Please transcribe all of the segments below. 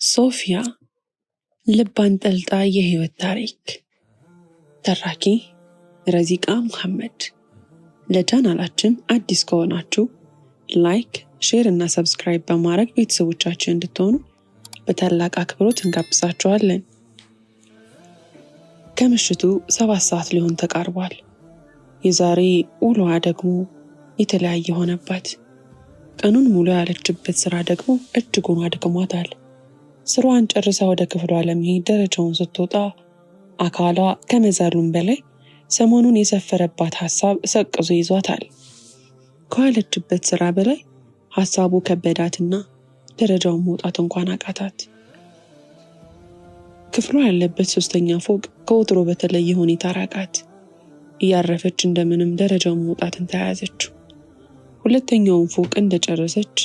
ሶፊያ ልብ አንጠልጣይ የህይወት ታሪክ። ተራኪ ረዚቃ ሙሐመድ። ለቻናላችን አዲስ ከሆናችሁ ላይክ፣ ሼር እና ሰብስክራይብ በማድረግ ቤተሰቦቻችን እንድትሆኑ በታላቅ አክብሮት እንጋብዛችኋለን። ከምሽቱ 7 ሰዓት ሊሆን ተቃርቧል። የዛሬ ውሎዋ ደግሞ የተለያየ ሆነባት። ቀኑን ሙሉ ያለችበት ስራ ደግሞ እጅጉን አድክሟታል። ስራዋን ጨርሳ ወደ ክፍሏ ለመሄድ ደረጃውን ስትወጣ አካሏ ከመዛሉም በላይ ሰሞኑን የሰፈረባት ሐሳብ ሰቅዞ ይዟታል። ከዋለችበት ስራ በላይ ሐሳቡ ከበዳትና ደረጃውን መውጣት እንኳን አቃታት። ክፍሏ ያለበት 3ኛ ፎቅ ከወትሮ በተለየ ሁኔታ ራቃት። እያረፈች እንደምንም ደረጃውን መውጣትን ተያያዘችው። 2ኛውን ፎቅ እንደጨረሰች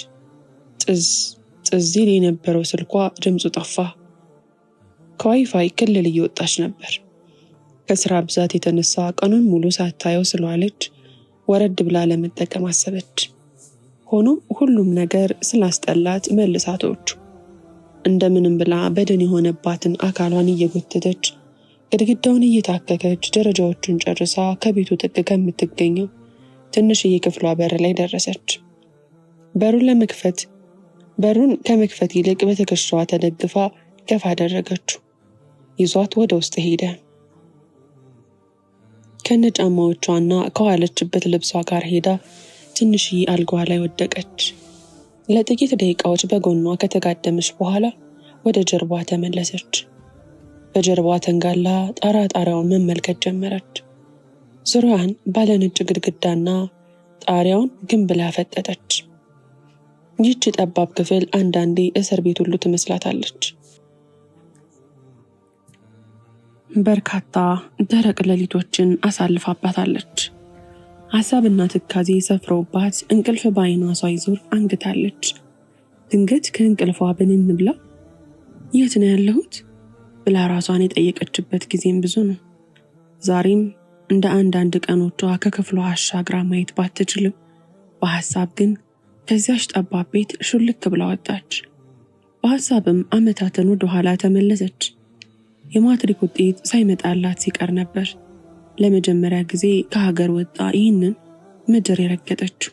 ጥዝ ይል የነበረው ስልኳ ድምፁ ጠፋ። ከዋይፋይ ክልል እየወጣች ነበር። ከስራ ብዛት የተነሳ ቀኑን ሙሉ ሳታየው ስለዋለች ወረድ ብላ ለመጠቀም አሰበች። ሆኖም ሁሉም ነገር ስላስጠላት መልሳቶቹ እንደምንም ብላ በደን የሆነባትን አካሏን እየጎተተች ግድግዳውን እየታከከች ደረጃዎቹን ጨርሳ ከቤቱ ጥግ ከምትገኘው ትንሽዬ ክፍሏ በር ላይ ደረሰች። በሩን ከመክፈት ይልቅ በትከሻዋ ተደግፋ ገፋ አደረገችው። ይዟት ወደ ውስጥ ሄደ። ከነጫማዎቿና ከዋለችበት ልብሷ ጋር ሄዳ ትንሽዬ አልጋዋ ላይ ወደቀች። ለጥቂት ደቂቃዎች በጎኗ ከተጋደመች በኋላ ወደ ጀርባዋ ተመለሰች። በጀርባዋ ተንጋላ ጣራውን መመልከት ጀመረች። ዙሪያዋን ባለነጭ ግድግዳና ጣሪያውን ግንብ ላይ አፈጠጠች። ይህች ጠባብ ክፍል አንዳንዴ እስር ቤት ሁሉ ትመስላታለች። በርካታ ደረቅ ሌሊቶችን አሳልፋባታለች። ሐሳብና ትካዜ ሰፍረውባት እንቅልፍ በዓይኗ ሳይዞር አንግታለች። ድንገት ከእንቅልፏ ብንን ብላ የት ነው ያለሁት ብላ ራሷን የጠየቀችበት ጊዜም ብዙ ነው። ዛሬም እንደ አንዳንድ ቀኖቿ ከክፍሏ አሻግራ ማየት ባትችልም በሐሳብ ግን ከዚያች ጠባብ ቤት ሹልክ ብላ ወጣች። በሐሳብም ዓመታትን ወደ ኋላ ተመለሰች። የማትሪክ ውጤት ሳይመጣላት ሲቀር ነበር ለመጀመሪያ ጊዜ ከሀገር ወጣ ይህንን ምድር የረገጠችው።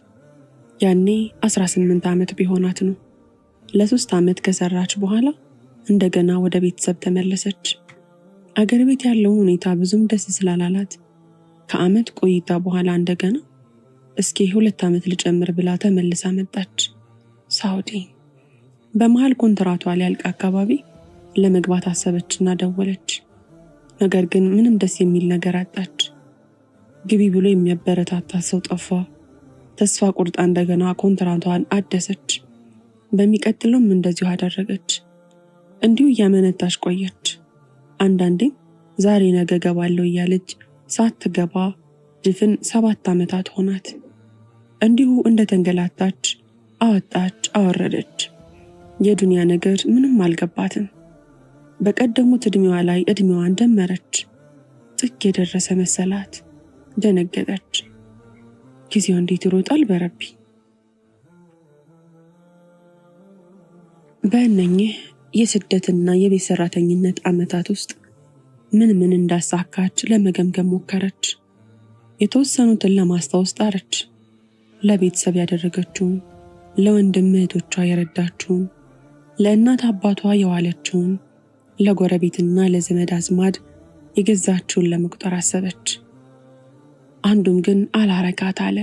ያኔ 18 ዓመት ቢሆናት ነው። ለ3 ዓመት ከሰራች በኋላ እንደገና ወደ ቤተሰብ ተመለሰች። አገር ቤት ያለው ሁኔታ ብዙም ደስ ስላላላት ከዓመት ቆይታ በኋላ እንደገና እስኪ 2 ዓመት ልጨምር ብላ ተመልሳ መጣች ሳውዲ። በመሃል ኮንትራቷ ሊያልቅ አካባቢ ለመግባት አሰበችና ደወለች። ነገር ግን ምንም ደስ የሚል ነገር አጣች። ግቢ ብሎ የሚያበረታታት ሰው ጠፋ። ተስፋ ቁርጣ እንደገና ኮንትራቷን አደሰች። በሚቀጥለውም እንደዚሁ አደረገች። እንዲሁ እያመነታች ቆየች። አንዳንዴም ዛሬ ነገ ገባለሁ እያለች ሳትገባ ድፍን 7 ዓመታት ሆናት። እንዲሁ እንደተንገላታች አወጣች አወረደች። የዱንያ ነገር ምንም አልገባትም። በቀደሙት እድሜዋ ላይ እድሜዋን ደመረች። ጥግ የደረሰ መሰላት። ደነገጠች። ጊዜው እንዴት ይሮጣል በረቢ። በእነኚህ የስደትና የቤት ሰራተኝነት ዓመታት ውስጥ ምን እንዳሳካች ለመገምገም ሞከረች። የተወሰኑትን ለማስታወስ ጣረች። ለቤተሰብ ያደረገችውን፣ ለወንድም እህቶቿ የረዳችውን፣ ለእናት አባቷ የዋለችውን፣ ለጎረቤትና ለዘመድ አዝማድ የገዛችውን ለመቁጠር አሰበች። አንዱም ግን አላረካት አለ።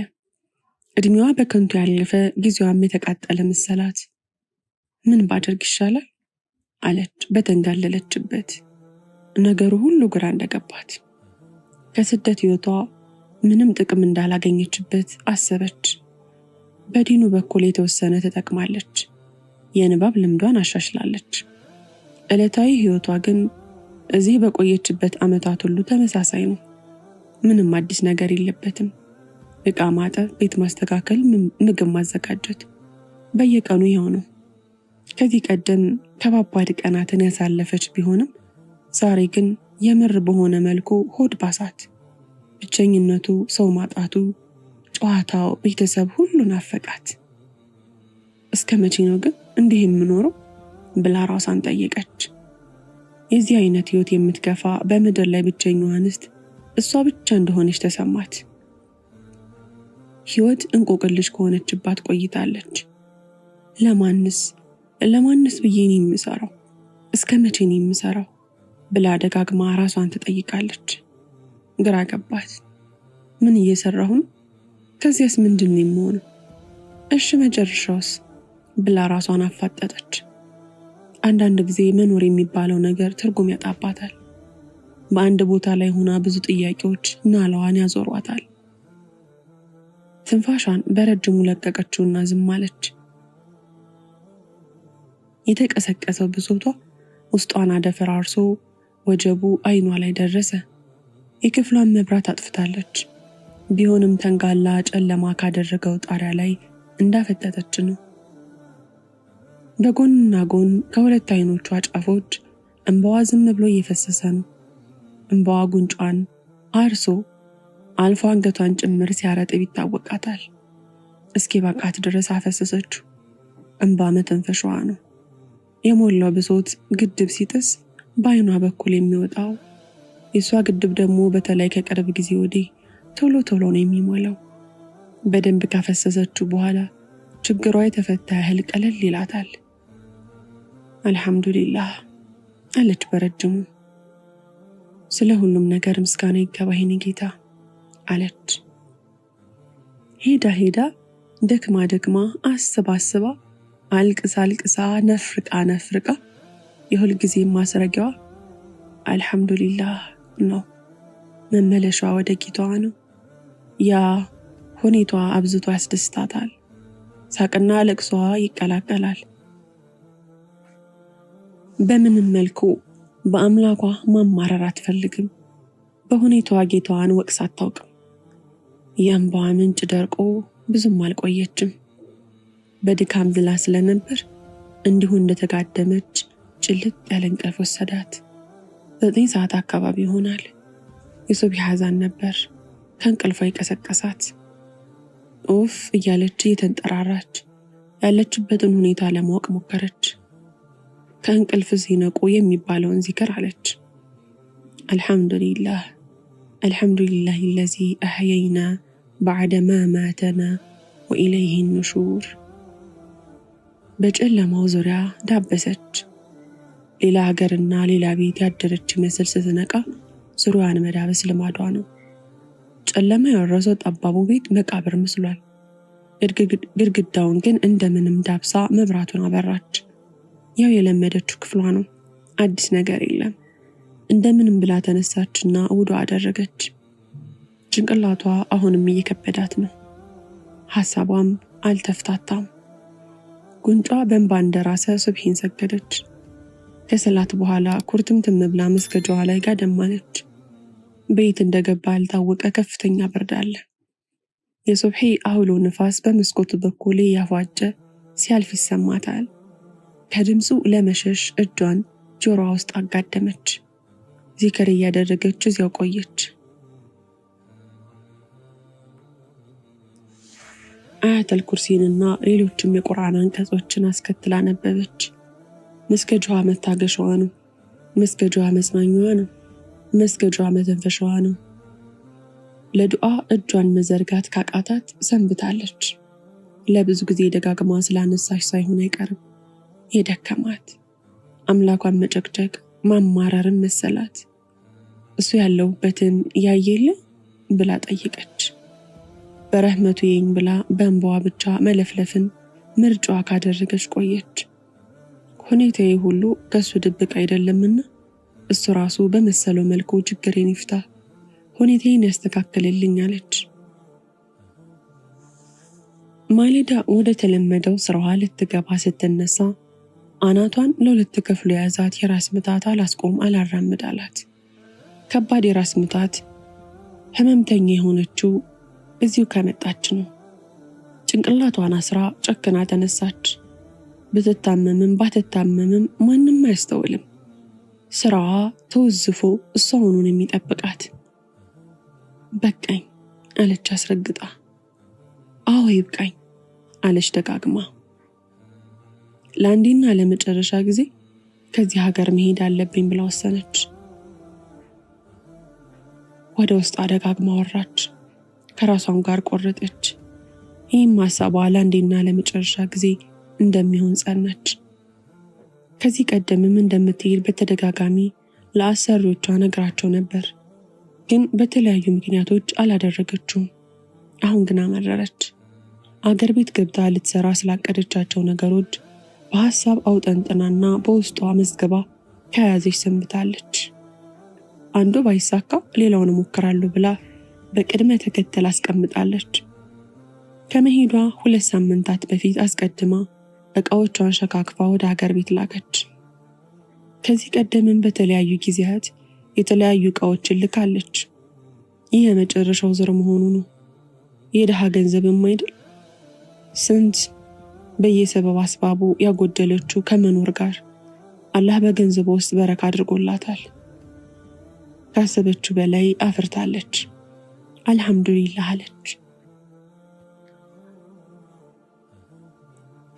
እድሜዋ በከንቱ ያለፈ፣ ጊዜዋም የተቃጠለ መሰላት። ምን ባደርግ ይሻላል አለች በተንጋለለችበት። ነገሩ ሁሉ ግራ እንደገባት፣ ከስደት ሕይወቷ ምንም ጥቅም እንዳላገኘችበት አሰበች። በዲኑ በኩል የተወሰነ ተጠቅማለች። የንባብ ልምዷን አሻሽላለች። ዕለታዊ ሕይወቷ ግን እዚህ በቆየችበት ዓመታት ሁሉ ተመሳሳይ ነው። ምንም አዲስ ነገር የለበትም። ዕቃ ማጠብ፣ ቤት ማስተካከል፣ ምግብ ማዘጋጀት በየቀኑ ይኸው ነው። ከዚህ ቀደም ከባባድ ቀናትን ያሳለፈች ቢሆንም ዛሬ ግን የምር በሆነ መልኩ ሆድ ባሳት። ብቸኝነቱ፣ ሰው ማጣቱ፣ ጨዋታው፣ ቤተሰብ ሁሉ ናፈቃት። እስከ መቼ ነው ግን እንዲህ የምኖረው? ብላ ራሷን ጠየቀች። የዚህ አይነት ህይወት የምትገፋ በምድር ላይ ብቸኛዋ እንስት እሷ ብቻ እንደሆነች ተሰማት። ህይወት እንቆቅልሽ ከሆነችባት ቆይታለች። ለማንስ ብዬ ነው የምሰራው? እስከ መቼ ነው የምሰራው? ብላ ደጋግማ ራሷን ትጠይቃለች። ግራ ገባት። ምን እየሰራሁ ነው? ከዚያስ ምንድን ነው የምሆነው? እሺ መጨረሻውስ? ብላ ራሷን አፋጠጠች። አንዳንድ ጊዜ መኖር የሚባለው ነገር ትርጉም ያጣባታል። በአንድ ቦታ ላይ ሆና ብዙ ጥያቄዎች ናላዋን ያዞሯታል። ትንፋሿን በረጅሙ ለቀቀችውና ዝም አለች። የተቀሰቀሰው ብሶቷ ውስጧን አደፈራርሶ ወጀቡ አይኗ ላይ ደረሰ። የክፍሏን መብራት አጥፍታለች። ቢሆንም ተንጋላ ጨለማ ካደረገው ጣሪያ ላይ እንዳፈጠጠች ነው። በጎንና ጎን ከሁለት አይኖቿ ጫፎች እንባዋ ዝም ብሎ እየፈሰሰ ነው። እንባዋ ጉንጯን አርሶ አልፎ አንገቷን ጭምር ሲያረጥብ ይታወቃታል። እስኪ በቃት ድረስ አፈሰሰችው። እንባ መተንፈሻዋ ነው። የሞላው ብሶት ግድብ ሲጥስ በአይኗ በኩል የሚወጣው የሷ ግድብ ደግሞ በተለይ ከቅርብ ጊዜ ወዲህ ቶሎ ቶሎ ነው የሚሞላው። በደንብ ካፈሰሰችው በኋላ ችግሯ የተፈታ ያህል ቀለል ይላታል። አልሐምዱሊላህ አለች በረጅሙ። ስለ ሁሉም ነገር ምስጋና ይገባህ የኔ ጌታ አለች። ሄዳ ደክማ አስባ አልቅሳ ነፍርቃ የሁል ጊዜ ማስረጊያዋ አልሐምዱሊላህ ነው። መመለሻዋ ወደ ጌታዋ ነው። ያ ሁኔታዋ አብዝቶ ያስደስታታል። ሳቅና ለቅሷ ይቀላቀላል። በምንም መልኩ በአምላኳ ማማረር አትፈልግም። በሁኔታዋ ጌታዋን ወቅሳ አታውቅም። የእንባዋ ምንጭ ደርቆ ብዙም አልቆየችም። በድካም ዝላ ስለነበር እንዲሁ እንደተጋደመች ጭልጥ ያለ እንቅልፍ ወሰዳት። 9 ሰዓት አካባቢ ይሆናል። የሱብሒ አዛን ነበር ከእንቅልፏ የቀሰቀሳት። ኡፍ እያለች እየተንጠራራች ያለችበትን ሁኔታ ለማወቅ ሞከረች። ከእንቅልፍ ሲነቁ የሚባለውን ዚክር አለች። አልሐምዱሊላህ الذي أحيينا بعدما ماتنا وإليه النشور። በጨለማው ዙሪያ ዳበሰች። ሌላ ሀገርና ሌላ ቤት ያደረች መስል ስትነቃ ዙሪያዋን መዳበስ ልማዷ ነው። ጨለማ የወረሰው ጠባቡ ቤት መቃብር መስሏል። ግድግዳውን ግን እንደምንም ዳብሳ መብራቱን አበራች። ያው የለመደችው ክፍሏ ነው። አዲስ ነገር የለም። እንደምንም ብላ ተነሳችና ውዱ አደረገች። ጭንቅላቷ አሁንም እየከበዳት ነው። ሐሳቧም አልተፍታታም። ጉንጯ በእንባ እንደራሰ ሱብሒን ሰገደች። ከሰላት በኋላ ኩርትምትም ብላ መስገጃዋ ላይ ጋደም አለች። ቤት እንደገባ ያልታወቀ ከፍተኛ ብርድ አለ። የሱብሒ አውሎ ንፋስ በመስኮቱ በኩል ያፏጨ ሲያልፍ ይሰማታል። ከድምፁ ለመሸሽ እጇን ጆሮዋ ውስጥ አጋደመች። ዚክር እያደረገች እዚያው ቆየች። አያተል ኩርሲንና ሌሎችም የቁርአን አንቀጾችን አስከትላ ነበበች። መስገጃዋ መታገሻዋ ነው። መስገጃዋ መጽናኛዋ ነው። መስገጃዋ መተንፈሻዋ ነው። ለዱዓ እጇን መዘርጋት ካቃታት ሰንብታለች። ለብዙ ጊዜ ደጋግማ ስላነሳሽ ሳይሆን አይቀርም የደከማት። አምላኳን መጨቅጨቅ ማማረርን መሰላት። እሱ ያለውበትን ያየለ ብላ ጠየቀች። በረህመቱ ይኝ ብላ በእንባዋ ብቻ መለፍለፍን ምርጫዋ ካደረገች ቆየች። ሁኔታዬ ሁሉ ከሱ ድብቅ አይደለምና እሱ ራሱ በመሰለው መልኩ ችግሬን ይፍታ፣ ሁኔታዬን ያስተካክልልኝ አለች። ማሌዳ ወደ ተለመደው ስራዋ ልትገባ ስትነሳ አናቷን ለሁለት ከፍሎ የያዛት የራስ ምታት አላስቆም አላራምድ አላት። ከባድ የራስ ምታት ህመምተኛ የሆነችው እዚሁ ከመጣች ነው። ጭንቅላቷን አስራ ጨክና ተነሳች። ብትታመምም ባትታመምም ማንም አያስተውልም። ስራዋ ተወዝፎ እሷ ሆኑን የሚጠብቃት። በቃኝ አለች አስረግጣ። አዎ ይብቃኝ አለች ደጋግማ። ለአንዴና ለመጨረሻ ጊዜ ከዚህ ሀገር መሄድ አለብኝ ብላ ወሰነች። ወደ ውስጥ ደጋግማ አወራች። ከራሷም ጋር ቆረጠች። ይህም ሀሳቧ ለአንዴና ለመጨረሻ ጊዜ እንደሚሆን ጸናች። ከዚህ ቀደምም እንደምትሄድ በተደጋጋሚ ለአሰሪዎቿ ነግራቸው ነበር፣ ግን በተለያዩ ምክንያቶች አላደረገችውም። አሁን ግን አመረረች። አገር ቤት ገብታ ልትሰራ ስላቀደቻቸው ነገሮች በሀሳብ አውጠንጥናና በውስጧ መዝገባ ከያዘች ሰንብታለች። አንዱ ባይሳካ ሌላውን እሞክራለሁ ብላ በቅድመ ተከተል አስቀምጣለች። ከመሄዷ 2 ሳምንታት በፊት አስቀድማ ዕቃዎቿን ሸካክፋ ወደ ሀገር ቤት ላከች። ከዚህ ቀደምም በተለያዩ ጊዜያት የተለያዩ ዕቃዎችን ልካለች። ይህ የመጨረሻው ዙር መሆኑ ነው። የድሃ ገንዘብም አይደል? ስንት በየሰበብ አስባቡ ያጎደለችው ከመኖር ጋር አላህ በገንዘቧ ውስጥ በረካ አድርጎላታል። ካሰበችው በላይ አፍርታለች። አልሐምዱሊላህ አለች።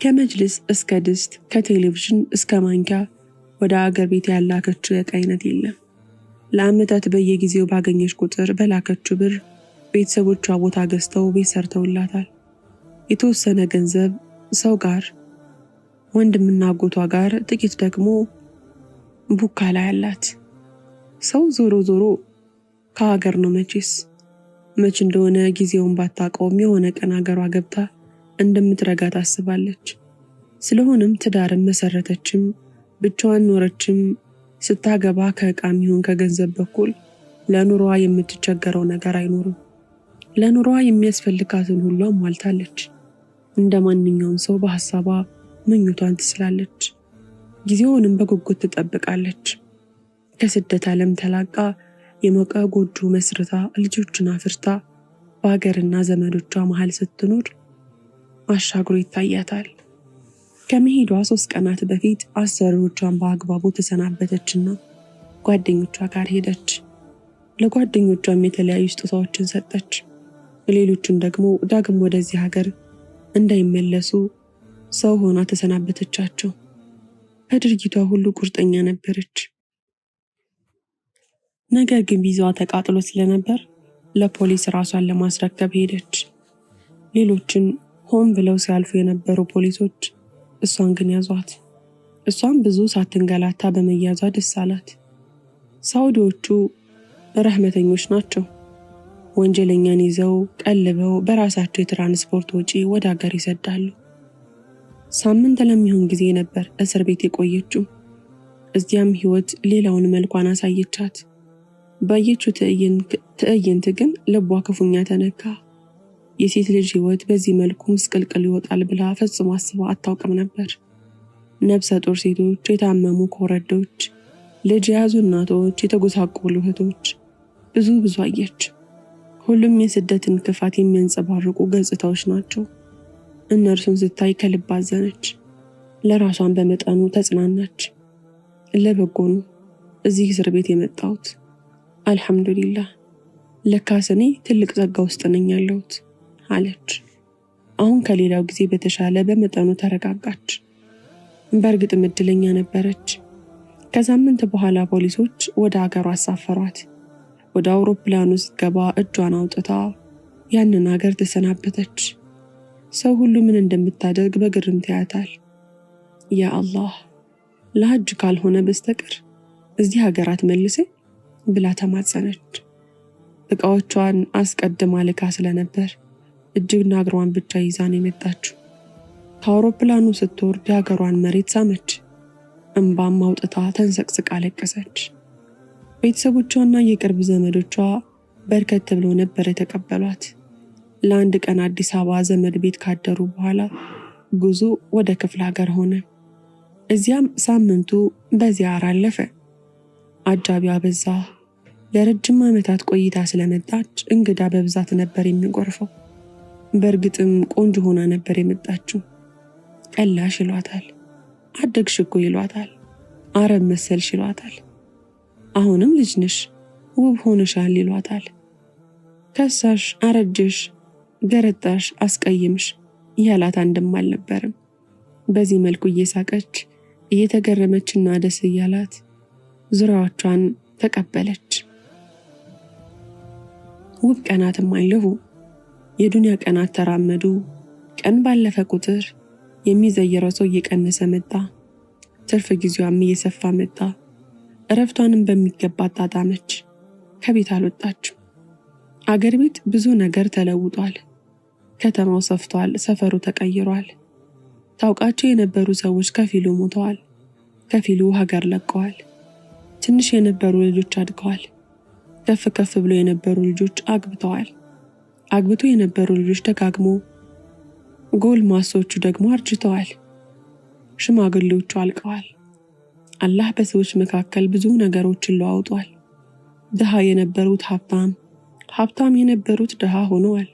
ከመጅልስ እስከ ድስት፣ ከቴሌቪዥን እስከ ማንኪያ ወደ አገር ቤት ያላከችው የዕቃ አይነት የለም። ለዓመታት በየጊዜው ባገኘች ቁጥር በላከችው ብር ቤተሰቦቿ ቦታ ገዝተው ቤት ሰርተውላታል። የተወሰነ ገንዘብ ሰው ጋር፣ ወንድምና አጎቷ ጋር፣ ጥቂት ደግሞ ቡካ ላይ አላት። ሰው ዞሮ ዞሮ ከሀገር ነው መቼስ። መች እንደሆነ ጊዜውን ባታውቀውም የሆነ ቀን ሀገሯ ገብታ እንደምትረጋ ታስባለች። ስለሆነም ትዳርም መሰረተችም ብቻዋን ኖረችም ስታገባ ከዕቃም ይሁን ከገንዘብ በኩል ለኑሮዋ የምትቸገረው ነገር አይኖርም። ለኑሮዋ የሚያስፈልጋትን ሁሉ አሟልታለች። እንደ ማንኛውም ሰው በሐሳቧ ምኞቷን ትስላለች። ጊዜውንም በጉጉት ትጠብቃለች። ከስደት ዓለም ተላቃ የሞቀ ጎጆ መስርታ ልጆችን አፍርታ በሀገርና ዘመዶቿ መሃል ስትኖር አሻግሮ ይታያታል። ከመሄዷ 3 ቀናት በፊት አሰሪዎቿን በአግባቡ ተሰናበተችና ጓደኞቿ ጋር ሄደች። ለጓደኞቿም የተለያዩ ስጦታዎችን ሰጠች። ሌሎቹን ደግሞ ዳግም ወደዚህ ሀገር እንዳይመለሱ ሰው ሆና ተሰናበተቻቸው። በድርጊቷ ሁሉ ቁርጠኛ ነበረች። ነገር ግን ቪዛዋ ተቃጥሎ ስለነበር ለፖሊስ ራሷን ለማስረከብ ሄደች። ሌሎችን ሆን ብለው ሲያልፉ የነበሩ ፖሊሶች እሷን ግን ያዟት። እሷም ብዙ ሳትንገላታ በመያዟ ደስ አላት። ሳውዲዎቹ ረህመተኞች ናቸው። ወንጀለኛን ይዘው ቀልበው በራሳቸው የትራንስፖርት ወጪ ወደ ሀገር ይሰዳሉ። ሳምንት ለሚሆን ጊዜ ነበር እስር ቤት የቆየችው። እዚያም ህይወት ሌላውን መልኳን አሳየቻት። ባየችው ትዕይንት ግን ልቧ ክፉኛ ተነካ። የሴት ልጅ ህይወት በዚህ መልኩ ምስቅልቅል ይወጣል ብላ ፈጽሞ አስባ አታውቅም ነበር። ነፍሰ ጡር ሴቶች፣ የታመሙ ኮረዶች፣ ልጅ የያዙ እናቶች፣ የተጎሳቆሉ እህቶች፣ ብዙ አየች። ሁሉም የስደትን ክፋት የሚያንጸባርቁ ገጽታዎች ናቸው። እነርሱን ስታይ ከልብ አዘነች። ለራሷን በመጠኑ ተጽናናች። ለበጎ ነው እዚህ እስር ቤት የመጣሁት። አልሐምዱሊላህ፣ ለካስ እኔ ትልቅ ጸጋ ውስጥ ነኝ ያለሁት አለች። አሁን ከሌላው ጊዜ በተሻለ በመጠኑ ተረጋጋች። በእርግጥም እድለኛ ነበረች። ከሳምንት በኋላ ፖሊሶች ወደ ሀገሯ አሳፈሯት። ወደ አውሮፕላኑ ስትገባ እጇን አውጥታ ያንን ሀገር ተሰናበተች። ሰው ሁሉ ምን እንደምታደርግ በግርምት ያያታል። ያ አላህ፣ ለሐጅ ካልሆነ በስተቀር እዚህ ሀገር አትመልሰኝ ብላ ተማጸነች። ዕቃዎቿን አስቀድማ ልካ ስለነበር እጅግና እግሯን ብቻ ይዛ ነው የመጣችው። ከአውሮፕላኑ ስትወርድ የሀገሯን መሬት ሳመች። እንባም አውጥታ ተንሰቅስቃ አለቀሰች። ቤተሰቦቿና የቅርብ ዘመዶቿ በርከት ብለው ነበር የተቀበሏት። ለአንድ ቀን አዲስ አበባ ዘመድ ቤት ካደሩ በኋላ ጉዞ ወደ ክፍለ ሀገር ሆነ። እዚያም ሳምንቱ በዚያራ አለፈ። አጃቢዋ በዛ። ለረጅም ዓመታት ቆይታ ስለመጣች እንግዳ በብዛት ነበር የሚጎርፈው። በእርግጥም ቆንጆ ሆና ነበር የመጣችው። ቀላሽ ይሏታል፣ አደግሽ እኮ ይሏታል፣ አረብ መሰልሽ ይሏታል። አሁንም ልጅ ነሽ፣ ውብ ሆነሻል ይሏታል። ከሳሽ፣ አረጀሽ፣ ገረጣሽ፣ አስቀይምሽ ያላት አንድም አልነበርም። በዚህ መልኩ እየሳቀች እየተገረመችና ደስ እያላት ዙሪያዎቿን ተቀበለች። ውብ ቀናትም አለፉ። የዱንያ ቀናት ተራመዱ። ቀን ባለፈ ቁጥር የሚዘየረው ሰው እየቀነሰ መጣ። ትርፍ ጊዜዋም እየሰፋ መጣ። እረፍቷንም በሚገባ አጣጣመች። ከቤት አልወጣችም። አገር ቤት ብዙ ነገር ተለውጧል። ከተማው ሰፍቷል። ሰፈሩ ተቀይሯል። ታውቃቸው የነበሩ ሰዎች ከፊሉ ሞተዋል፣ ከፊሉ ሀገር ለቀዋል። ትንሽ የነበሩ ልጆች አድገዋል። ከፍ ከፍ ብሎ የነበሩ ልጆች አግብተዋል። አግብቶ የነበሩ ልጆች ደጋግሞ ጎልማሶቹ ደግሞ አርጅተዋል። ሽማግሌዎቹ አልቀዋል። አላህ በሰዎች መካከል ብዙ ነገሮችን ለዋውጧል። ድሃ የነበሩት ሀብታም፣ ሀብታም የነበሩት ድሃ ሆነዋል።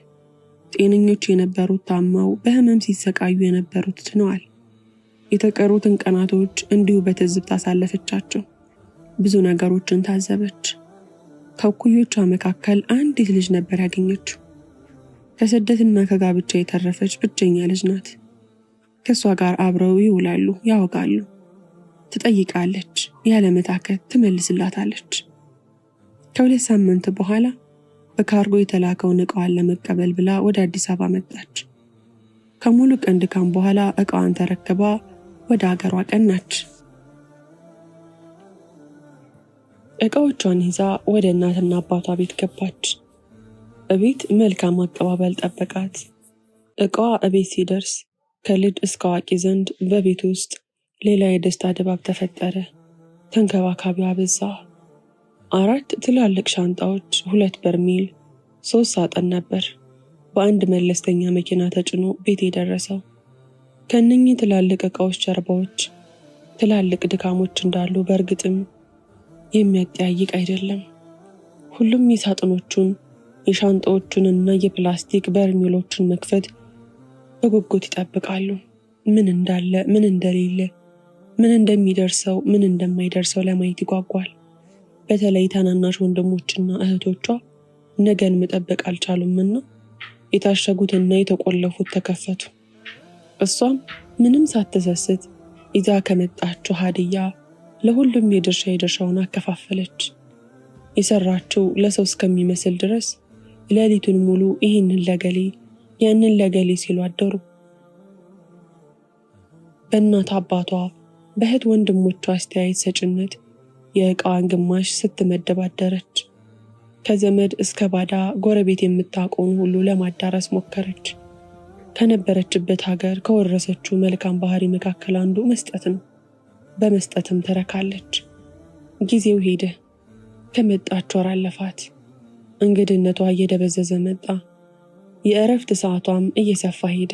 ጤነኞች የነበሩት ታመው በህመም ሲሰቃዩ የነበሩት ድነዋል። የተቀሩትን ቀናቶች እንዲሁ በትዝብት አሳለፈቻቸው። ብዙ ነገሮችን ታዘበች። ከእኩዮቿ መካከል አንዲት ልጅ ነበር ያገኘችው። ከስደትና ከጋብቻ የተረፈች ብቸኛ ልጅ ናት። ከእሷ ጋር አብረው ይውላሉ፣ ያወጋሉ። ትጠይቃለች፣ ያለመታከት ትመልስላታለች። ከ2 ሳምንት በኋላ በካርጎ የተላከውን ዕቃዋን ለመቀበል ብላ ወደ አዲስ አበባ መጣች። ከሙሉ ቀን ድካም በኋላ ዕቃዋን ተረክባ ወደ አገሯ ቀናች። ዕቃዎቿን ይዛ ወደ እናትና አባቷ ቤት ገባች። እቤት መልካም አቀባበል ጠበቃት። ዕቃዋ እቤት ሲደርስ ከልጅ እስከ አዋቂ ዘንድ በቤት ውስጥ ሌላ የደስታ ድባብ ተፈጠረ። ተንከባካቢዋ በዛ። 4 ትላልቅ ሻንጣዎች፣ 2 በርሜል፣ 3 ሳጥን ነበር በአንድ መለስተኛ መኪና ተጭኖ ቤት የደረሰው። ከእነኚህ ትላልቅ ዕቃዎች ጀርባዎች ትላልቅ ድካሞች እንዳሉ በእርግጥም የሚያጠያይቅ አይደለም። ሁሉም የሳጥኖቹን የሻንጣዎቹንና የፕላስቲክ በርሜሎቹን መክፈት በጉጉት ይጠብቃሉ። ምን እንዳለ፣ ምን እንደሌለ፣ ምን እንደሚደርሰው፣ ምን እንደማይደርሰው ለማየት ይጓጓል። በተለይ ታናናሽ ወንድሞችና እህቶቿ ነገን መጠበቅ አልቻሉምና የታሸጉትና የተቆለፉት ተከፈቱ። እሷም ምንም ሳትሰስት ይዛ ከመጣችው ሀዲያ ለሁሉም የድርሻውን አከፋፈለች። የሰራችው ለሰው እስከሚመስል ድረስ ሌሊቱን ሙሉ ይህንን ለገሌ ያንን ለገሌ ሲሉ አደሩ። በእናት አባቷ በእህት ወንድሞቿ አስተያየት ሰጭነት የዕቃዋን ግማሽ ስትመደብ አደረች። ከዘመድ እስከ ባዳ ጎረቤት የምታውቀውን ሁሉ ለማዳረስ ሞከረች። ከነበረችበት ሀገር ከወረሰችው መልካም ባህሪ መካከል አንዱ መስጠት ነው። በመስጠትም ትረካለች። ጊዜው ሄደ። ከመጣች ወር አለፋት። እንግድነቷ እየደበዘዘ መጣ። የእረፍት ሰዓቷም እየሰፋ ሄደ።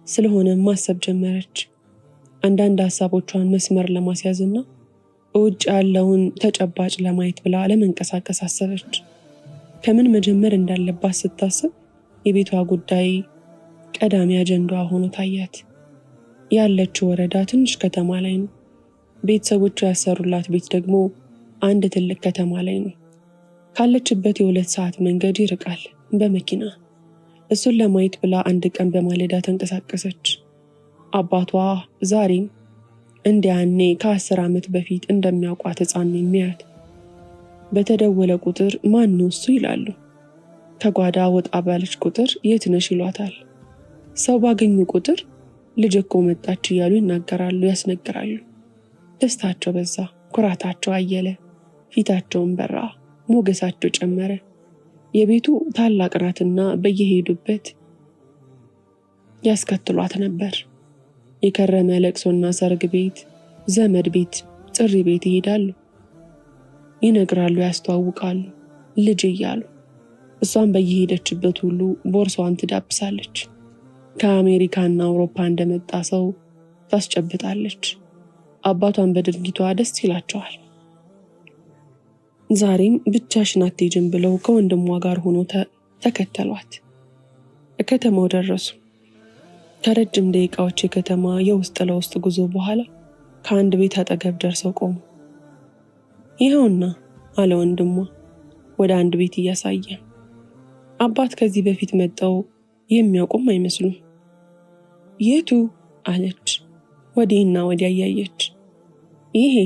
ስለሆነም ማሰብ ጀመረች። አንዳንድ ሀሳቦቿን መስመር ለማስያዝና ውጭ ያለውን ተጨባጭ ለማየት ብላ ለመንቀሳቀስ አሰበች። ከምን መጀመር እንዳለባት ስታስብ የቤቷ ጉዳይ ቀዳሚ አጀንዳዋ ሆኖ ታያት። ያለችው ወረዳ ትንሽ ከተማ ላይ ነው። ቤተሰቦቿ ያሰሩላት ቤት ደግሞ አንድ ትልቅ ከተማ ላይ ነው። ካለችበት የ2 ሰዓት መንገድ ይርቃል በመኪና። እሱን ለማየት ብላ አንድ ቀን በማለዳ ተንቀሳቀሰች። አባቷ ዛሬም እንዲያኔ ከ10 ዓመት በፊት እንደሚያውቋት ሕፃን ነው የሚያያት። በተደወለ ቁጥር ማን ነው እሱ ይላሉ። ከጓዳ ወጣ ባለች ቁጥር የት ነሽ ይሏታል። ሰው ባገኙ ቁጥር ልጅ እኮ መጣች እያሉ ይናገራሉ፣ ያስነግራሉ። ደስታቸው በዛ፣ ኩራታቸው አየለ፣ ፊታቸውን በራ፣ ሞገሳቸው ጨመረ። የቤቱ ታላቅ ናትና በየሄዱበት ያስከትሏት ነበር። የከረመ ለቅሶና ሰርግ ቤት፣ ዘመድ ቤት፣ ጥሪ ቤት ይሄዳሉ፣ ይነግራሉ፣ ያስተዋውቃሉ ልጅ እያሉ። እሷም በየሄደችበት ሁሉ ቦርሳዋን ትዳብሳለች። ከአሜሪካና አውሮፓ እንደመጣ ሰው ታስጨብጣለች። አባቷን በድርጊቷ ደስ ይላቸዋል። ዛሬም ብቻሽን አትሄጂም ብለው ከወንድሟ ጋር ሆኖ ተከተሏት። ከተማው ደረሱ። ከረጅም ደቂቃዎች የከተማ የውስጥ ለውስጥ ጉዞ በኋላ ከአንድ ቤት አጠገብ ደርሰው ቆሙ። ይኸውና አለ ወንድሟ ወደ አንድ ቤት እያሳየ። አባት ከዚህ በፊት መጠው የሚያውቁም አይመስሉም። የቱ አለች ወዲህና ወዲያ እያየች። ይሄ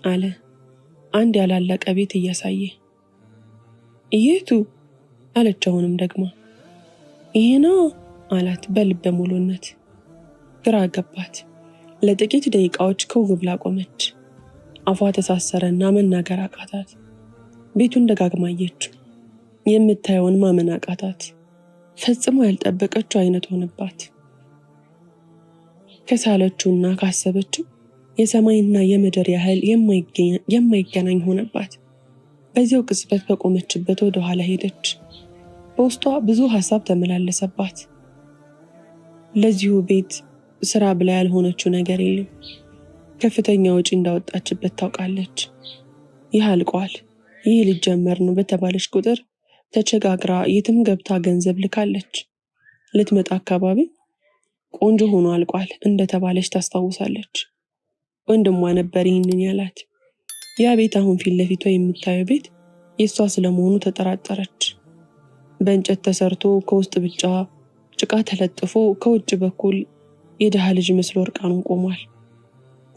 አለ አንድ ያላለቀ ቤት እያሳየ። የቱ አለች አሁንም ደግሞ። ይሄ ነው አላት በልበ ሙሉነት። ግራ ገባት። ለጥቂት ደቂቃዎች ክው ብላ ቆመች። አፏ ተሳሰረና መናገር አቃታት። ቤቱን ደጋግማ አየችው። የምታየውን ማመን አቃታት። ፈጽሞ ያልጠበቀችው አይነት ሆነባት። ከሳለችውና ካሰበችው የሰማይና የምድር ያህል የማይገናኝ ሆነባት። በዚያው ቅጽበት በቆመችበት ወደ ኋላ ሄደች። በውስጧ ብዙ ሐሳብ ተመላለሰባት። ለዚሁ ቤት ስራ ብላ ያልሆነችው ነገር የለም። ከፍተኛ ወጪ እንዳወጣችበት ታውቃለች። ይህ አልቋል፣ ይህ ሊጀመር ነው በተባለች ቁጥር ተቸጋግራ የትም ገብታ ገንዘብ ልካለች። ልትመጣ አካባቢ ቆንጆ ሆኖ አልቋል እንደተባለች ታስታውሳለች። ወንድሟ ነበር ይህንን ያላት። ያ ቤት አሁን ፊት ለፊቷ የምታየው ቤት የእሷ ስለመሆኑ ተጠራጠረች። በእንጨት ተሰርቶ ከውስጥ ብቻ ጭቃ ተለጥፎ ከውጭ በኩል የድሃ ልጅ መስሎ እርቃኑን ቆሟል።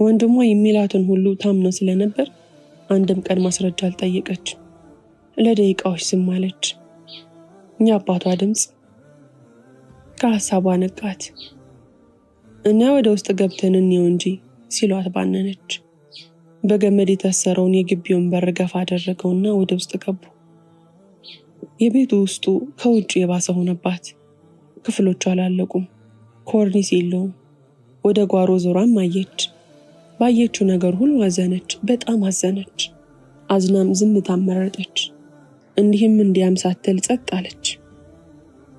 ወንድሟ የሚላትን ሁሉ ታምነው ስለነበር አንድም ቀን ማስረጃ አልጠየቀች። ለደቂቃዎች ዝም አለች። የአባቷ ድምፅ ከሀሳቧ ነቃት። እና ወደ ውስጥ ገብተን እንየው እንጂ ሲሏት ባነነች። በገመድ የታሰረውን የግቢውን በር ገፋ አደረገውና ወደ ውስጥ ገቡ። የቤቱ ውስጡ ከውጭ የባሰ ሆነባት። ክፍሎቹ አላለቁም፣ ኮርኒስ የለውም። ወደ ጓሮ ዞራም አየች። ባየችው ነገር ሁሉ አዘነች፣ በጣም አዘነች። አዝናም ዝምታን መረጠች። እንዲህም እንዲያም ሳትል ጸጥ አለች።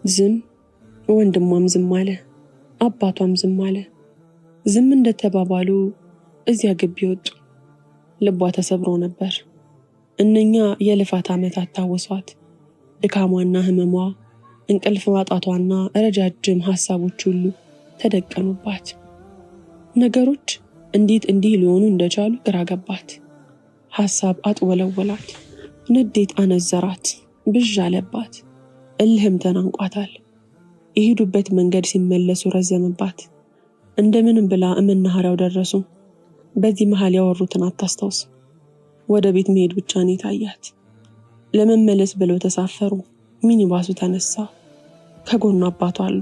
ዝም። ወንድሟም ዝም አለ፣ አባቷም ዝም አለ። ዝም እንደተባባሉ እዚያ ግቢ ወጡ። ልቧ ተሰብሮ ነበር። እነኛ የልፋት ዓመታት ታወሷት። ድካሟና ህመሟ፣ እንቅልፍ ማጣቷና ረጃጅም ሐሳቦች ሁሉ ተደቀኑባት። ነገሮች እንዴት እንዲህ ሊሆኑ እንደቻሉ ግራ ገባት። ሐሳብ አጥወለወላት፣ ንዴት አነዘራት፣ ብዥ አለባት፣ እልህም ተናንቋታል። የሄዱበት መንገድ ሲመለሱ ረዘመባት። እንደምንም ብላ መናኸሪያው ደረሱ። በዚህ መሃል ያወሩትን አታስታውስ። ወደ ቤት መሄድ ብቻ ነው የታያት። ለመመለስ ብለው ተሳፈሩ። ሚኒባሱ ተነሳ። ከጎኑ አባቷ አሉ፣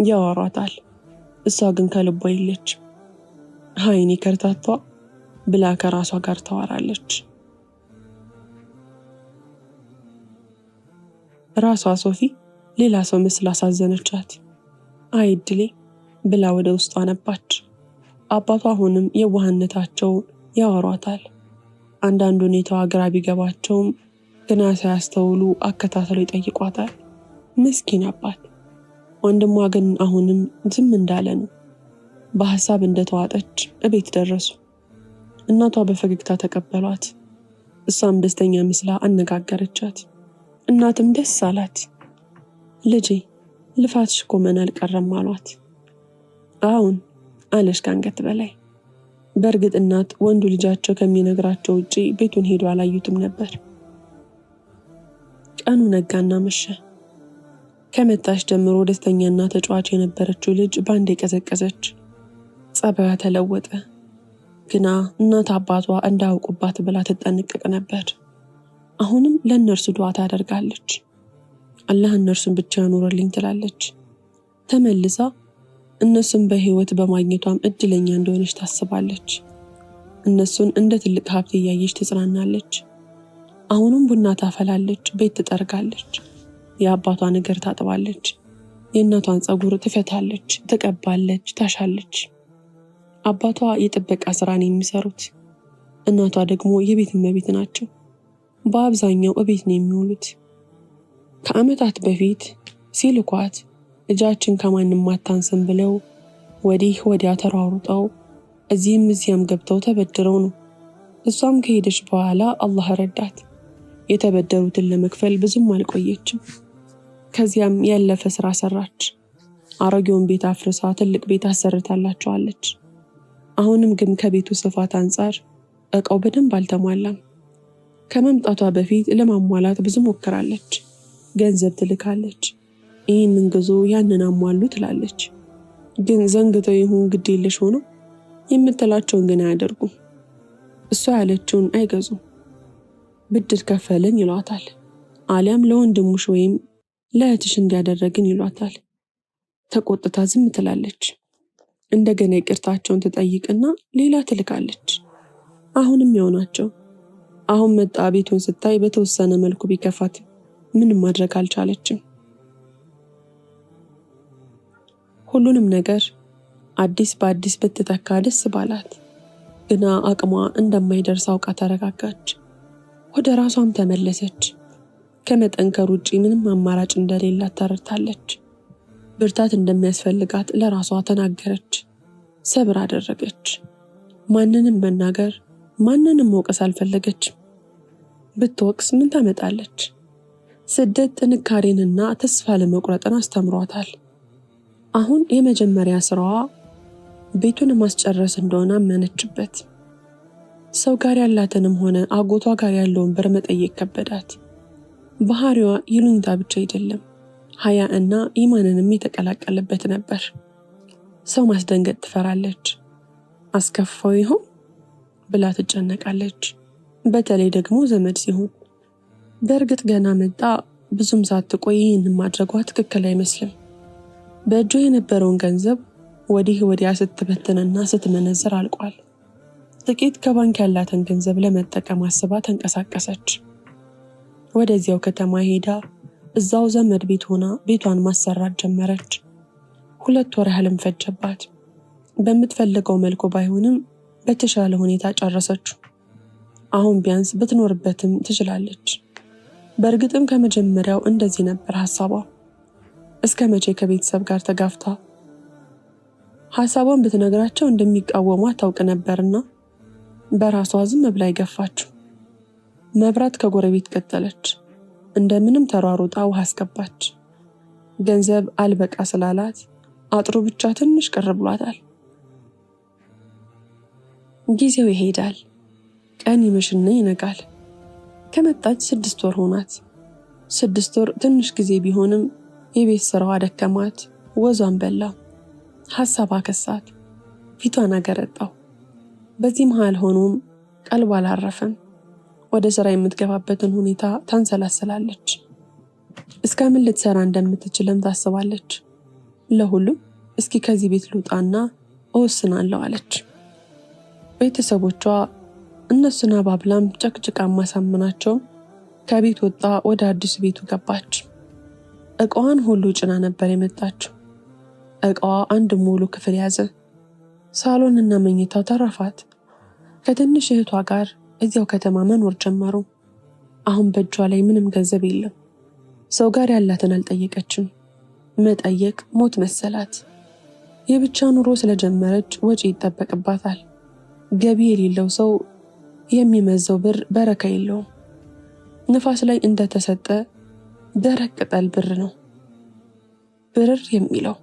ያወሯታል። እሷ ግን ከልቧ የለች። ሀይኔ ከርታቷ ብላ ከራሷ ጋር ታወራለች። ራሷ ሶፊ ሌላ ሰው ምስል አሳዘነቻት። አይድሌ ብላ ወደ ውስጧ ነባች። አባቷ አሁንም የዋህነታቸው ያወሯታል። አንዳንድ ሁኔታዋ ግራ ቢገባቸውም ግና ሳያስተውሉ አከታተለው ይጠይቋታል። ምስኪን አባት። ወንድሟ ግን አሁንም ዝም እንዳለ ነው። በሐሳብ እንደተዋጠች እቤት ደረሱ። እናቷ በፈገግታ ተቀበሏት። እሷም ደስተኛ ምስላ አነጋገረቻት። እናትም ደስ አላት። ልጄ ልፋትሽ እኮ መና አልቀረም አሏት። አሁን አለሽ ከአንገት በላይ። በእርግጥ እናት ወንዱ ልጃቸው ከሚነግራቸው ውጪ ቤቱን ሄዶ አላዩትም ነበር። ቀኑ ነጋና መሸ። ከመጣሽ ጀምሮ ደስተኛና ተጫዋች የነበረችው ልጅ ባንዴ ቀዘቀዘች። ጸባይዋ ተለወጠ። ግና እናት አባቷ እንዳያውቁባት ብላ ትጠነቀቅ ነበር። አሁንም ለእነርሱ ዱዓ ታደርጋለች። አላህ እነርሱን ብቻ ያኖርልኝ ትላለች። ተመልሳ እነሱን በህይወት በማግኘቷም እድለኛ እንደሆነች ታስባለች። እነሱን እንደ ትልቅ ሀብት እያየች ትጽናናለች። አሁንም ቡና ታፈላለች፣ ቤት ትጠርጋለች፣ የአባቷን እግር ታጥባለች፣ የእናቷን ፀጉር ትፈታለች፣ ትቀባለች፣ ታሻለች። አባቷ የጥበቃ ስራን የሚሰሩት፣ እናቷ ደግሞ የቤት እመቤት ናቸው። በአብዛኛው እቤት ነው የሚውሉት። ከዓመታት በፊት ሲልኳት ልጃችን ከማንም አታንስም ብለው ወዲህ ወዲያ ተሯሩጠው እዚህም እዚያም ገብተው ተበድረው ነው። እሷም ከሄደች በኋላ አላህ ረዳት። የተበደሩትን ለመክፈል ብዙም አልቆየችም። ከዚያም ያለፈ ስራ ሰራች። አሮጌውን ቤት አፍርሳ ትልቅ ቤት አሰርታላቸዋለች። አሁንም ግን ከቤቱ ስፋት አንጻር እቃው በደንብ አልተሟላም። ከመምጣቷ በፊት ለማሟላት ብዙ ሞክራለች። ገንዘብ ትልካለች። ይህንን ግዙ፣ ያንን አሟሉ ትላለች። ግን ዘንግተው ይሁን ግድ የለሽ ሆኖ የምትላቸውን ግን አያደርጉም። እሷ ያለችውን አይገዙም። ብድር ከፈልን ይሏታል፣ አሊያም ለወንድሙሽ ወይም ለእህትሽ እንዲያደረግን ይሏታል። ተቆጥታ ዝም ትላለች። እንደገና ይቅርታቸውን ትጠይቅና ሌላ ትልካለች። አሁንም ያው ናቸው። አሁን መጣ ቤቱን ስታይ በተወሰነ መልኩ ቢከፋት ምንም ማድረግ አልቻለችም። ሁሉንም ነገር አዲስ በአዲስ ብትተካ ደስ ባላት፣ ግና አቅሟ እንደማይደርስ አውቃ ተረጋጋች። ወደ ራሷም ተመለሰች። ከመጠንከር ውጪ ምንም አማራጭ እንደሌላት ተረድታለች። ብርታት እንደሚያስፈልጋት ለራሷ ተናገረች። ሰብር አደረገች። ማንንም መናገር፣ ማንንም መውቀስ አልፈለገችም። ብትወቅስ ምን ታመጣለች? ስደት ጥንካሬንና ተስፋ ለመቁረጥን አስተምሯታል። አሁን የመጀመሪያ ስራዋ ቤቱን ማስጨረስ እንደሆነ አመነችበት። ሰው ጋር ያላትንም ሆነ አጎቷ ጋር ያለውን ብር መጠየቅ ከበዳት። ባህሪዋ ይሉኝታ ብቻ አይደለም፣ ሀያ እና ኢማንንም የተቀላቀለበት ነበር። ሰው ማስደንገጥ ትፈራለች። አስከፋው ይሆን ብላ ትጨነቃለች። በተለይ ደግሞ ዘመድ ሲሆን። በእርግጥ ገና መጣ ብዙም ሳትቆይ ይህንን ማድረጓ ትክክል አይመስልም። በእጇ የነበረውን ገንዘብ ወዲህ ወዲያ ስትበትንና ስትመነዝር አልቋል። ጥቂት ከባንክ ያላትን ገንዘብ ለመጠቀም አስባ ተንቀሳቀሰች። ወደዚያው ከተማ ሄዳ እዛው ዘመድ ቤት ሆና ቤቷን ማሰራት ጀመረች። 2 ወር ያህልም ፈጀባት። በምትፈልገው መልኩ ባይሆንም በተሻለ ሁኔታ ጨረሰችው። አሁን ቢያንስ ብትኖርበትም ትችላለች። በእርግጥም ከመጀመሪያው እንደዚህ ነበር ሐሳቧ። እስከ መቼ ከቤተሰብ ጋር ተጋፍታ? ሐሳቧን ብትነግራቸው እንደሚቃወሟት ታውቅ ነበርና በራሷ ዝም ብላ ይገፋችው። መብራት ከጎረቤት ቀጠለች። እንደምንም ተሯሩጣ ውሃ አስገባች። ገንዘብ አልበቃ ስላላት አጥሩ ብቻ ትንሽ ቅር ብሏታል። ጊዜው ይሄዳል። ቀን ይመሽና ይነጋል። ከመጣች 6 ወር ሆናት። 6 ወር ትንሽ ጊዜ ቢሆንም የቤት ስራዋ ደከማት፣ ወዟን በላ፣ ሐሳብ አከሳት፣ ፊቷን አገረጣው። በዚህ መሃል ሆኖም ቀልቧ አላረፈም። ወደ ስራ የምትገባበትን ሁኔታ ታንሰላስላለች። እስከምን ልትሰራ እንደምትችልም ታስባለች። ለሁሉም እስኪ ከዚህ ቤት ልውጣና እወስናለሁ አለች። ቤተሰቦቿ እነሱን አባብላም ጨቅጭቃ ማሳመናቸውም ከቤት ወጣ ወደ አዲሱ ቤቱ ገባች። እቃዋን ሁሉ ጭና ነበር የመጣችው። እቃዋ አንድ ሙሉ ክፍል ያዘ። ሳሎንና መኝታው ተረፋት። ከትንሽ እህቷ ጋር እዚያው ከተማ መኖር ጀመሩ። አሁን በእጇ ላይ ምንም ገንዘብ የለም። ሰው ጋር ያላትን አልጠየቀችም። መጠየቅ ሞት መሰላት። የብቻ ኑሮ ስለጀመረች ወጪ ይጠበቅባታል። ገቢ የሌለው ሰው የሚመዘው ብር በረካ የለውም። ንፋስ ላይ እንደተሰጠ ደረቅ ቅጠል ብር ነው ብርር የሚለው።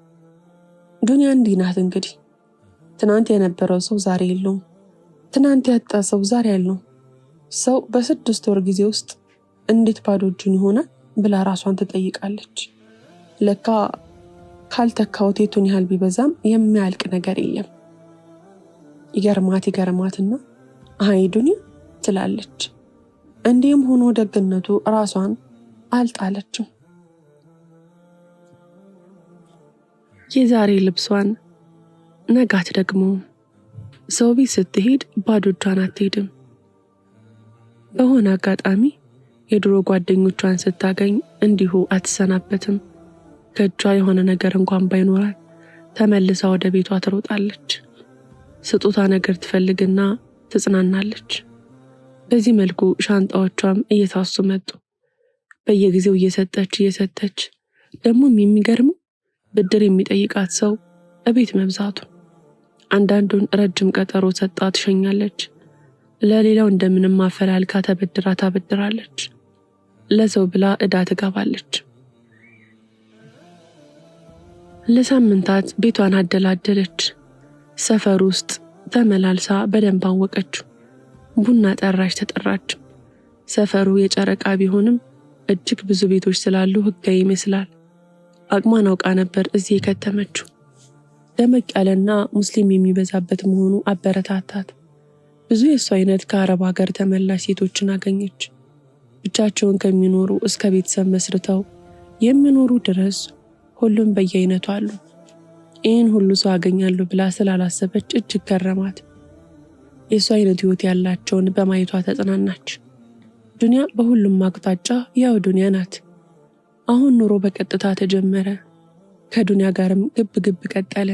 ዱንያ እንዲህ ናት እንግዲህ። ትናንት የነበረው ሰው ዛሬ የለውም። ትናንት ያጣ ሰው ዛሬ ያለው። ሰው በ6 ወር ጊዜ ውስጥ እንዴት ባዶ እጁን ይሆናል ብላ ራሷን ትጠይቃለች። ለካ ካልተካውት የቱን ያህል ቢበዛም የሚያልቅ ነገር የለም። ይገርማትና አይ ዱንያ ትላለች። እንዲህም ሆኖ ደግነቱ ራሷን አልጣለችም። የዛሬ ልብሷን ነጋት ደግሞ ሰው ቤት ስትሄድ ባዶ እጇን አትሄድም። በሆነ አጋጣሚ የድሮ ጓደኞቿን ስታገኝ እንዲሁ አትሰናበትም። ከእጇ የሆነ ነገር እንኳን ባይኖራት ተመልሳ ወደ ቤቷ ትሮጣለች። ስጦታ ነገር ትፈልግና ትጽናናለች። በዚህ መልኩ ሻንጣዎቿም እየታሱ መጡ። በየጊዜው እየሰጠች ደግሞም የሚገርመው ብድር የሚጠይቃት ሰው እቤት መብዛቱ። አንዳንዱን ረጅም ቀጠሮ ሰጣ ትሸኛለች። ለሌላው እንደምንም አፈላልጋ ታበድራለች። ለሰው ብላ ዕዳ ትገባለች። ለሳምንታት ቤቷን አደላደለች። ሰፈር ውስጥ ተመላልሳ በደንብ አወቀችው። ቡና ተጠራች። ሰፈሩ የጨረቃ ቢሆንም እጅግ ብዙ ቤቶች ስላሉ ህጋዊ ይመስላል። አቅሟን አውቃ ነበር እዚህ የከተመችው። ደመቅ ያለና ሙስሊም የሚበዛበት መሆኑ አበረታታት። ብዙ የእሱ አይነት ከአረብ ሀገር ተመላሽ ሴቶችን አገኘች። ብቻቸውን ከሚኖሩ እስከ ቤተሰብ መስርተው የሚኖሩ ድረስ ሁሉም በየአይነቱ አሉ። ይህን ሁሉ ሰው አገኛለሁ ብላ ስላላሰበች እጅግ ገረማት። የእሱ አይነት ህይወት ያላቸውን በማየቷ ተጽናናች። ዱንያ በሁሉም አቅጣጫ ያው ዱንያ ናት። አሁን ኑሮ በቀጥታ ተጀመረ። ከዱንያ ጋርም ግብ ግብ ቀጠለ።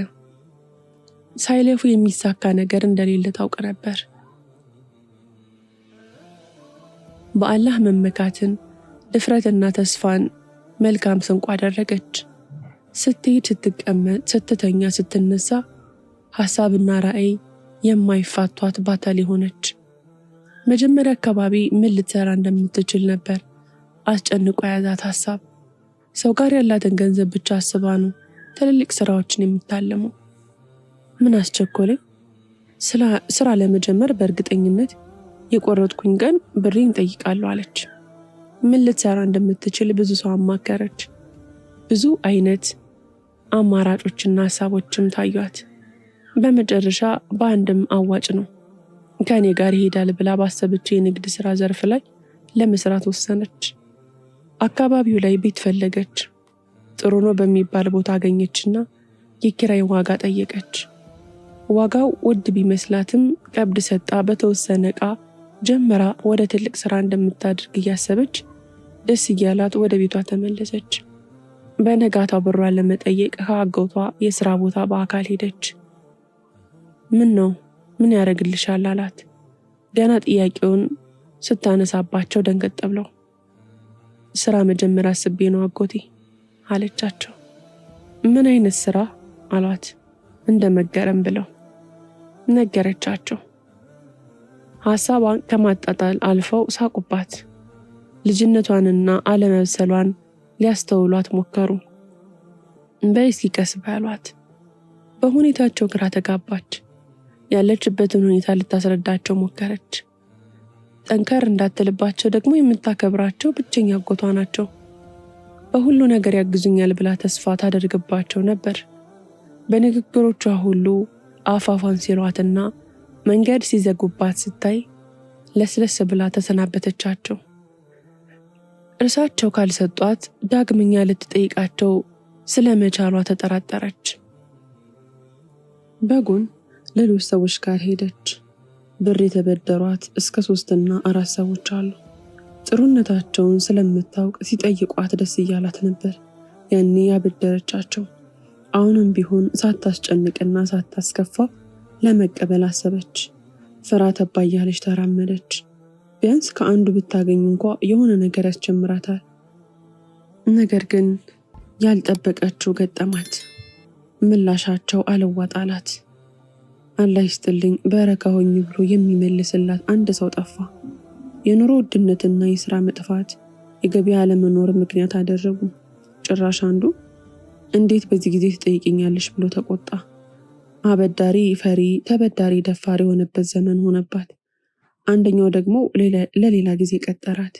ሳይለፉ የሚሳካ ነገር እንደሌለ ታውቅ ነበር። በአላህ መመካትን፣ ድፍረትና ተስፋን መልካም ስንቋ አደረገች። ስትሄድ፣ ስትቀመጥ፣ ስትተኛ፣ ስትነሳ ሐሳብና ራዕይ የማይፋቷት ባታሊ ሆነች። መጀመሪያ አካባቢ ምን ልትሰራ እንደምትችል ነበር አስጨንቆ የያዛት ሐሳብ። ሰው ጋር ያላትን ገንዘብ ብቻ አስባ ነው ትልልቅ ስራዎችን የምታለመው። ምን አስቸኮለኝ? ስራ ለመጀመር በእርግጠኝነት የቆረጥኩኝ ቀን ብሬን ጠይቃለሁ አለች። ምን ልትሰራ እንደምትችል ብዙ ሰው አማከረች። ብዙ አይነት አማራጮችና ሐሳቦችም ታዩት። በመጨረሻ በአንድም አዋጭ ነው ከኔ ጋር ይሄዳል ብላ ባሰበችው የንግድ ስራ ዘርፍ ላይ ለመስራት ወሰነች። አካባቢው ላይ ቤት ፈለገች። ጥሩ ነው በሚባል ቦታ አገኘችና የኪራይ ዋጋ ጠየቀች። ዋጋው ውድ ቢመስላትም ቀብድ ሰጣ በተወሰነ ዕቃ ጀምራ ወደ ትልቅ ስራ እንደምታደርግ እያሰበች ደስ እያላት ወደ ቤቷ ተመለሰች። በነጋታው ብሯን ለመጠየቅ ከአጎቷ የስራ ቦታ በአካል ሄደች። ምን ያደርግልሻል አላት። ገና ጥያቄውን ስታነሳባቸው ደንገጥ ብለው ስራ መጀመር አስቤ ነው አጎቴ አለቻቸው። ምን አይነት ስራ አሏት እንደ መገረም ብለው። ነገረቻቸው። ሐሳቧን ከማጣጣል አልፈው ሳቁባት። ልጅነቷንና አለመብሰሏን ሊያስተውሏት ሞከሩ። በእስኪ ቀስ ባሏት። በሁኔታቸው ግራ ተጋባች። ያለችበትን ሁኔታ ልታስረዳቸው ሞከረች። ጠንከር እንዳትልባቸው ደግሞ የምታከብራቸው ብቸኛ አጎቷ ናቸው። በሁሉ ነገር ያግዙኛል ብላ ተስፋ ታደርግባቸው ነበር። በንግግሮቿ ሁሉ አፋፏን ሲሏትና መንገድ ሲዘጉባት ስታይ ለስለስ ብላ ተሰናበተቻቸው። እርሳቸው ካልሰጧት ዳግመኛ ልትጠይቃቸው ስለመቻሏ ተጠራጠረች። በጎን ሌሎች ሰዎች ጋር ሄደች። ብር የተበደሯት እስከ 3 እና 4 ሰዎች አሉ። ጥሩነታቸውን ስለምታውቅ ሲጠይቋት ደስ እያላት ነበር ያኔ ያበደረቻቸው። አሁንም ቢሆን ሳታስጨንቅና ሳታስከፋ ለመቀበል አሰበች። ፍራ ተባ እያለች ተራመደች። ቢያንስ ከአንዱ ብታገኝ እንኳ የሆነ ነገር ያስጀምራታል። ነገር ግን ያልጠበቀችው ገጠማት። ምላሻቸው አልዋጣላት። አላህ ይስጥልኝ በረካ ሆኝ ብሎ የሚመልስላት አንድ ሰው ጠፋ። የኑሮ ውድነትና የሥራ መጥፋት የገበያ አለመኖር ምክንያት አደረጉ። ጭራሽ አንዱ እንዴት በዚህ ጊዜ ትጠይቅኛለሽ ብሎ ተቆጣ። አበዳሪ ፈሪ፣ ተበዳሪ ደፋሪ የሆነበት ዘመን ሆነባት። አንደኛው ደግሞ ለሌላ ጊዜ ቀጠራት።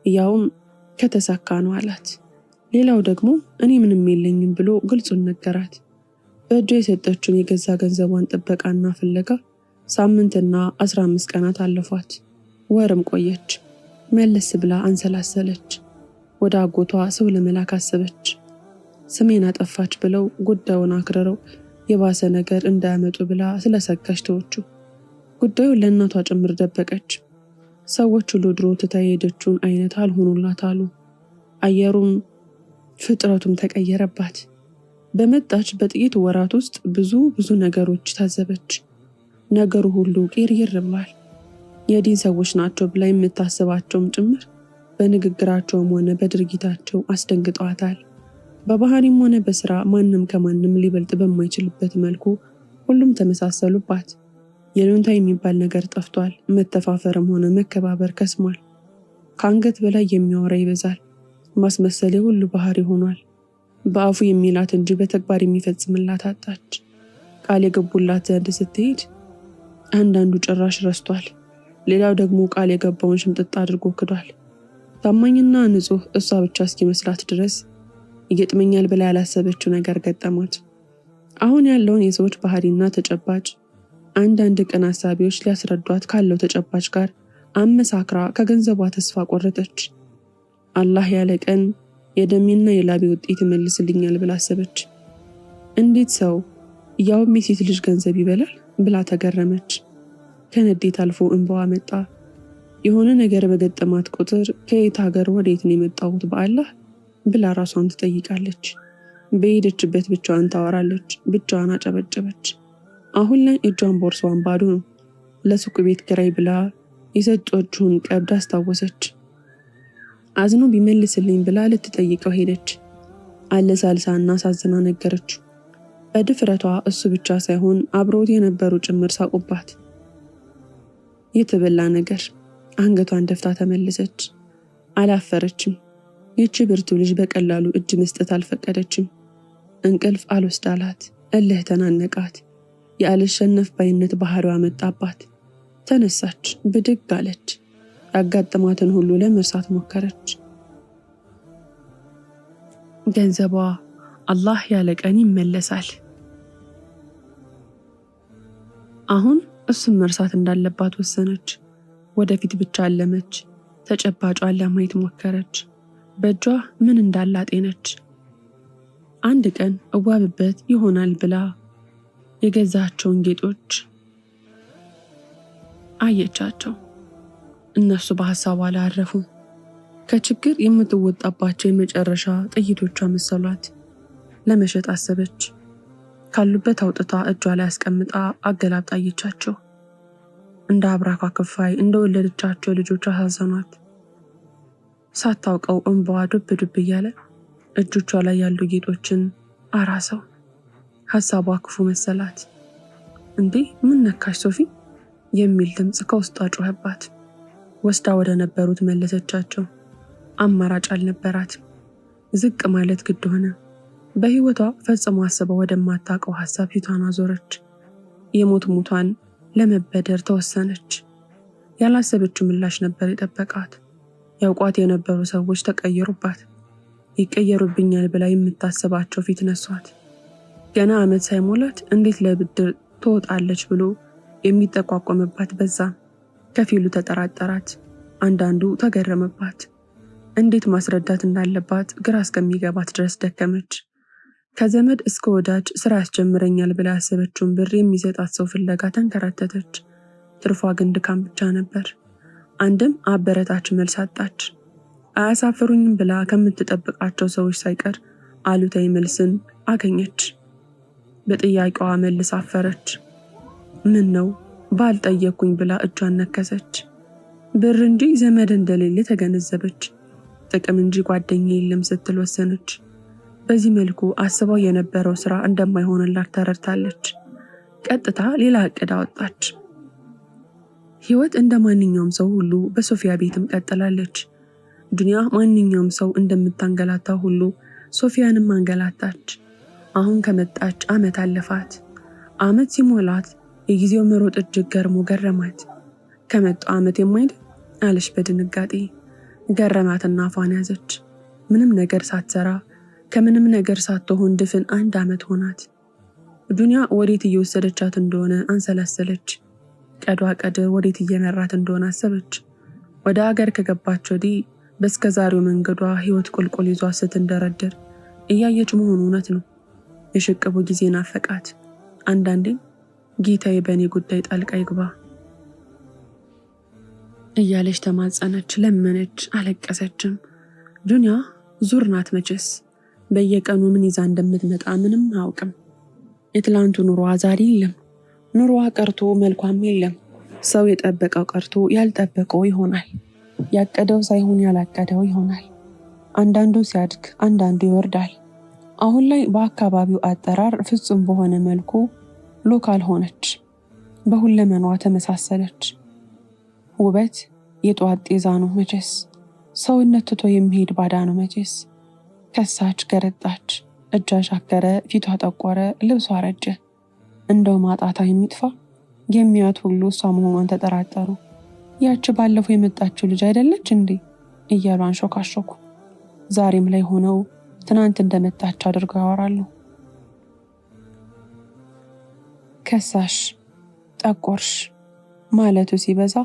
ያውም ከተሳካ ነው አላት። ሌላው ደግሞ እኔ ምንም የለኝም ብሎ ግልጹን ነገራት። በእጇ የሰጠችውን የገዛ ገንዘቧን ጥበቃና ፍለጋ ሳምንትና 15 ቀናት አለፏት። ወርም ቆየች። መለስ ብላ አንሰላሰለች። ወደ አጎቷ ሰው ለመላክ አሰበች። ስሜን አጠፋች ብለው ጉዳዩን አክርረው የባሰ ነገር እንዳያመጡ ብላ ስለሰጋች ተወችው። ጉዳዩን ለእናቷ ጭምር ደበቀች። ሰዎች ሁሉ ድሮ ትታ የሄደችውን አይነት አልሆኑላት አሉ። አየሩም ፍጥረቱም ተቀየረባት። በመጣች በጥቂት ወራት ውስጥ ብዙ ነገሮች ታዘበች። ነገሩ ሁሉ ቅይር ብሏል። የዲን ሰዎች ናቸው ብላ የምታስባቸውም ጭምር በንግግራቸውም ሆነ በድርጊታቸው አስደንግጠዋታል። በባህሪም ሆነ በስራ ማንም ከማንም ሊበልጥ በማይችልበት መልኩ ሁሉም ተመሳሰሉባት። የሉንታ የሚባል ነገር ጠፍቷል። መተፋፈርም ሆነ መከባበር ከስሟል። ከአንገት በላይ የሚያወራ ይበዛል። ማስመሰል ሁሉ ባህሪ ሆኗል። በአፉ የሚላት እንጂ በተግባር የሚፈጽምላት አጣች። ቃል የገቡላት ዘንድ ስትሄድ አንዳንዱ ጭራሽ ረስቷል። ሌላው ደግሞ ቃል የገባውን ሽምጥጥ አድርጎ ክዷል። ታማኝና ንጹህ እሷ ብቻ እስኪመስላት ድረስ ይገጥመኛል ብላ ያላሰበችው ነገር ገጠማት። አሁን ያለውን የሰዎች ባህሪና ተጨባጭ አንዳንድ ቀን አሳቢዎች ሊያስረዷት ካለው ተጨባጭ ጋር አመሳክራ ከገንዘቧ ተስፋ ቆረጠች። አላህ ያለ ቀን የደሜና የላቤ ውጤት ይመልስልኛል ብላ አሰበች። እንዴት ሰው ያውም የሴት ልጅ ገንዘብ ይበላል ብላ ተገረመች። ከንዴት አልፎ እንባዋ መጣ። የሆነ ነገር በገጠማት ቁጥር ከየት ሀገር ወዴት ነው የመጣሁት በአላህ ብላ ራሷን ትጠይቃለች። በሄደችበት ብቻዋን ታወራለች፣ ብቻዋን አጨበጨበች። አሁን ላይ እጇን ቦርሷን ባዶ ነው። ለሱቅ ቤት ኪራይ ብላ የሰጠችውን ቀብድ አስታወሰች። አዝኖ ቢመልስልኝ ብላ ልትጠይቀው ሄደች። አለሳልሳና አሳዝና ነገረችው። በድፍረቷ እሱ ብቻ ሳይሆን አብረውት የነበሩ ጭምር ሳቁባት። የተበላ ነገር አንገቷን ደፍታ ተመለሰች። አላፈረችም። ይቺ ብርቱ ልጅ በቀላሉ እጅ መስጠት አልፈቀደችም። እንቅልፍ አልወስዳላት፣ እልህ ተናነቃት። የአልሸነፍ ባይነት ባህሪዋ መጣባት። ተነሳች፣ ብድግ አለች። ያጋጠማትን ሁሉ ለመርሳት ሞከረች። ገንዘቧ አላህ ያለ ቀን ይመለሳል። አሁን እሱም መርሳት እንዳለባት ወሰነች። ወደፊት ብቻ አለመች። ተጨባጯን ለማየት ሞከረች። በእጇ ምን እንዳለ አጤነች። አንድ ቀን እዋብበት ይሆናል ብላ የገዛቸውን ጌጦች አየቻቸው። እነሱ በሐሳቧ ላይ አረፉ። ከችግር የምትወጣባቸው የመጨረሻ ጥይቶቿ መሰሏት። ለመሸጥ አሰበች። ካሉበት አውጥታ እጇ ላይ አስቀምጣ አገላብጣ አየቻቸው። እንደ አብራኳ ክፋይ እንደወለደቻቸው ልጆቿ አሳዘኗት። ሳታውቀው እንባዋ ዱብ ዱብ እያለ እጆቿ ላይ ያሉ ጌጦችን አራሰው። ሐሳቧ ክፉ መሰላት። እንዴ ምን ነካሽ ሶፊ የሚል ድምፅ ከውስጧ ጮኸባት። ወስዳ ወደ ነበሩት መለሰቻቸው። አማራጭ አልነበራት። ዝቅ ማለት ግድ ሆነ። በህይወቷ ፈጽሞ አስበው ወደማታውቀው ሐሳብ ፊቷን አዞረች። የሞት ሙቷን ለመበደር ተወሰነች። ያላሰበችው ምላሽ ነበር የጠበቃት። ያውቋት የነበሩ ሰዎች ተቀየሩባት። ይቀየሩብኛል ብላ የምታስባቸው ፊት ነሷት። ገና ዓመት ሳይሞላት እንዴት ለብድር ትወጣለች ብሎ የሚጠቋቆምባት በዛ። ከፊሉ ተጠራጠራት፣ አንዳንዱ ተገረመባት። እንዴት ማስረዳት እንዳለባት ግራ እስከሚገባት ድረስ ደከመች። ከዘመድ እስከ ወዳጅ ስራ ያስጀምረኛል ብላ ያሰበችውን ብር የሚሰጣት ሰው ፍለጋ ተንከራተተች። ትርፏ ግን ድካም ብቻ ነበር። አንድም አበረታች መልስ አጣች። አያሳፍሩኝም ብላ ከምትጠብቃቸው ሰዎች ሳይቀር አሉታዊ መልስን አገኘች። በጥያቄዋ መልስ አፈረች። ምን ነው ባልጠየኩኝ ብላ እጇን ነከሰች። ብር እንጂ ዘመድ እንደሌለ ተገነዘበች። ጥቅም እንጂ ጓደኛ የለም ስትል ወሰነች። በዚህ መልኩ አስባው የነበረው ስራ እንደማይሆንላት ተረድታለች። ቀጥታ ሌላ እቅድ አወጣች። ህይወት እንደ ማንኛውም ሰው ሁሉ በሶፊያ ቤትም ቀጥላለች። ዱንያ ማንኛውም ሰው እንደምታንገላታው ሁሉ ሶፊያንም አንገላታች። አሁን ከመጣች ዓመት አለፋት። ዓመት ሲሞላት የጊዜው መሮጥ እጅግ ገረማት። ከመጣው ዓመት የማይድ አለች በድንጋጤ። ገረማትና አፏን ያዘች። ምንም ነገር ሳትሰራ ከምንም ነገር ሳትሆን ድፍን 1 ዓመት ሆናት። ዱንያ ወዴት እየወሰደቻት እንደሆነ አንሰላሰለች። ቀዷ ቀድር ወዴት እየመራት እንደሆነ አሰበች። ወደ ሀገር ከገባች ወዲህ በስከዛሬው መንገዷ ህይወት ቁልቁል ይዟ ስትንደረድር እያየች መሆኑ እውነት ነው። የሽቅቡ ጊዜ ናፈቃት። አንዳንዴ ጌታዬ በእኔ ጉዳይ ጣልቃ ይግባ እያለች ተማጸነች፣ ለመነች፣ አለቀሰችም። ዱንያ ዙር ናት መቼስ። በየቀኑ ምን ይዛ እንደምትመጣ ምንም አያውቅም። የትላንቱ ኑሮዋ ዛሬ የለም። ኑሮዋ ቀርቶ መልኳም የለም። ሰው የጠበቀው ቀርቶ ያልጠበቀው ይሆናል። ያቀደው ሳይሆን ያላቀደው ይሆናል። አንዳንዱ ሲያድግ፣ አንዳንዱ ይወርዳል። አሁን ላይ በአካባቢው አጠራር ፍጹም በሆነ መልኩ ሎካል ሆነች። በሁለመኗ ተመሳሰለች። ውበት የጧት ጤዛ ነው መቼስ። ሰውነት ትቶ የሚሄድ ባዳ ነው መቼስ። ከሳች፣ ገረጣች፣ እጇ ሻከረ፣ ፊቷ ጠቆረ፣ ልብሷ አረጀ። እንደው ማጣት የሚጥፋ የሚያዩት ሁሉ እሷ መሆኗን ተጠራጠሩ። ያቺ ባለፈው የመጣችው ልጅ አይደለች እንዴ እያሉ አንሾካሾኩ። ዛሬም ላይ ሆነው ትናንት እንደመጣች አድርገው ያወራሉ። ከሳሽ፣ ጠቆርሽ ማለቱ ሲበዛ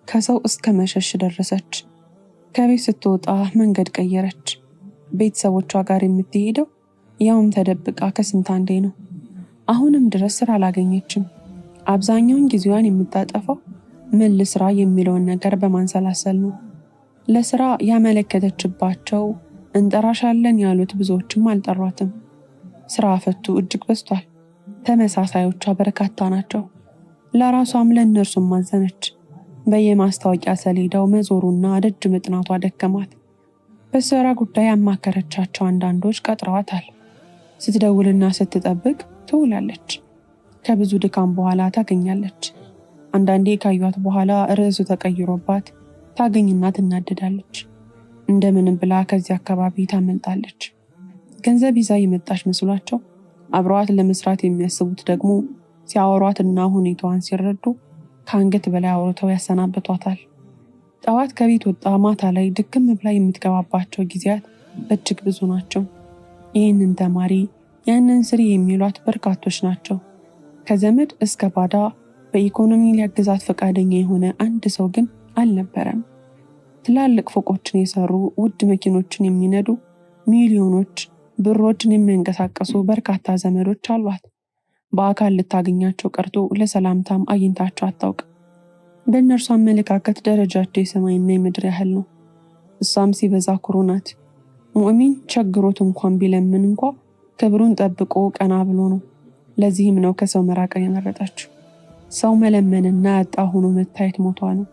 ከሰው እስከ መሸሽ ደረሰች። ከቤት ስትወጣ መንገድ ቀየረች። ቤተሰቦቿ ጋር የምትሄደው ያውም ተደብቃ ከስንት አንዴ ነው። አሁንም ድረስ ስራ አላገኘችም። አብዛኛውን ጊዜዋን የምታጠፋው ምን ልስራ የሚለውን ነገር በማንሰላሰል ነው። ለስራ ያመለከተችባቸው እንጠራሻለን ያሉት ብዙዎችም አልጠሯትም። ስራ ፈቱ እጅግ በዝቷል። ተመሳሳዮቿ በርካታ ናቸው። ለራሷም ለእነርሱም ማዘነች። በየማስታወቂያ ሰሌዳው መዞሩና ደጅ መጥናቷ ደከማት። በስራ ጉዳይ ያማከረቻቸው አንዳንዶች ቀጥረዋታል። ስትደውልና ስትጠብቅ ትውላለች። ከብዙ ድካም በኋላ ታገኛለች። አንዳንዴ ካዩት በኋላ ርዕሱ ተቀይሮባት ታገኝና ትናደዳለች። እንደምንም ብላ ከዚህ አካባቢ ታመልጣለች። ገንዘብ ይዛ የመጣች መስሏቸው አብረዋት ለመስራት የሚያስቡት ደግሞ ሲያወሯትና ሁኔታዋን ሲረዱ ከአንገት በላይ አውርተው ያሰናብቷታል። ጠዋት ከቤት ወጣ ማታ ላይ ድክም ብላ የምትገባባቸው ጊዜያት እጅግ ብዙ ናቸው። ይህንን ተማሪ ያንን ስሪ የሚሏት በርካቶች ናቸው። ከዘመድ እስከ ባዳ በኢኮኖሚ ሊያግዛት ፈቃደኛ የሆነ አንድ ሰው ግን አልነበረም። ትላልቅ ፎቆችን የሰሩ ውድ መኪኖችን የሚነዱ ሚሊዮኖች ብሮችን የሚያንቀሳቀሱ በርካታ ዘመዶች አሏት። በአካል ልታገኛቸው ቀርቶ ለሰላምታም አግኝታቸው አታውቅ። በእነርሱ አመለካከት ደረጃቸው የሰማይና የምድር ያህል ነው። እሷም ሲበዛ ኩሩ ናት። ሙእሚን ቸግሮት እንኳን ቢለምን እንኳ ክብሩን ጠብቆ ቀና ብሎ ነው። ለዚህም ነው ከሰው መራቅን የመረጠችው። ሰው መለመንና ያጣ ሆኖ መታየት ሞቷ ነው።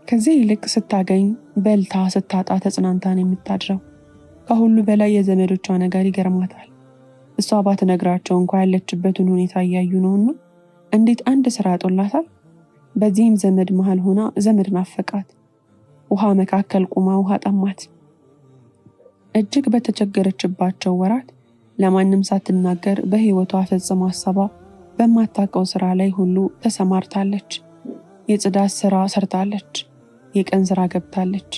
ከዚህ ይልቅ ስታገኝ በልታ ስታጣ ተጽናንታን የምታድረው። ከሁሉ በላይ የዘመዶቿ ነገር ይገርማታል። እሷ ባትነግራቸው እንኳ ያለችበትን ሁኔታ እያዩ ነውና እንዴት አንድ ስራ ያጦላታል። በዚህም ዘመድ መሃል ሆና ዘመድ ናፈቃት። ውሃ መካከል ቁማ ውሃ ጠማት። እጅግ በተቸገረችባቸው ወራት ለማንም ሳትናገር በህይወቷ ፈጽሞ አሰባ በማታውቀው ስራ ላይ ሁሉ ተሰማርታለች። የጽዳት ስራ ሰርታለች። የቀን ስራ ገብታለች።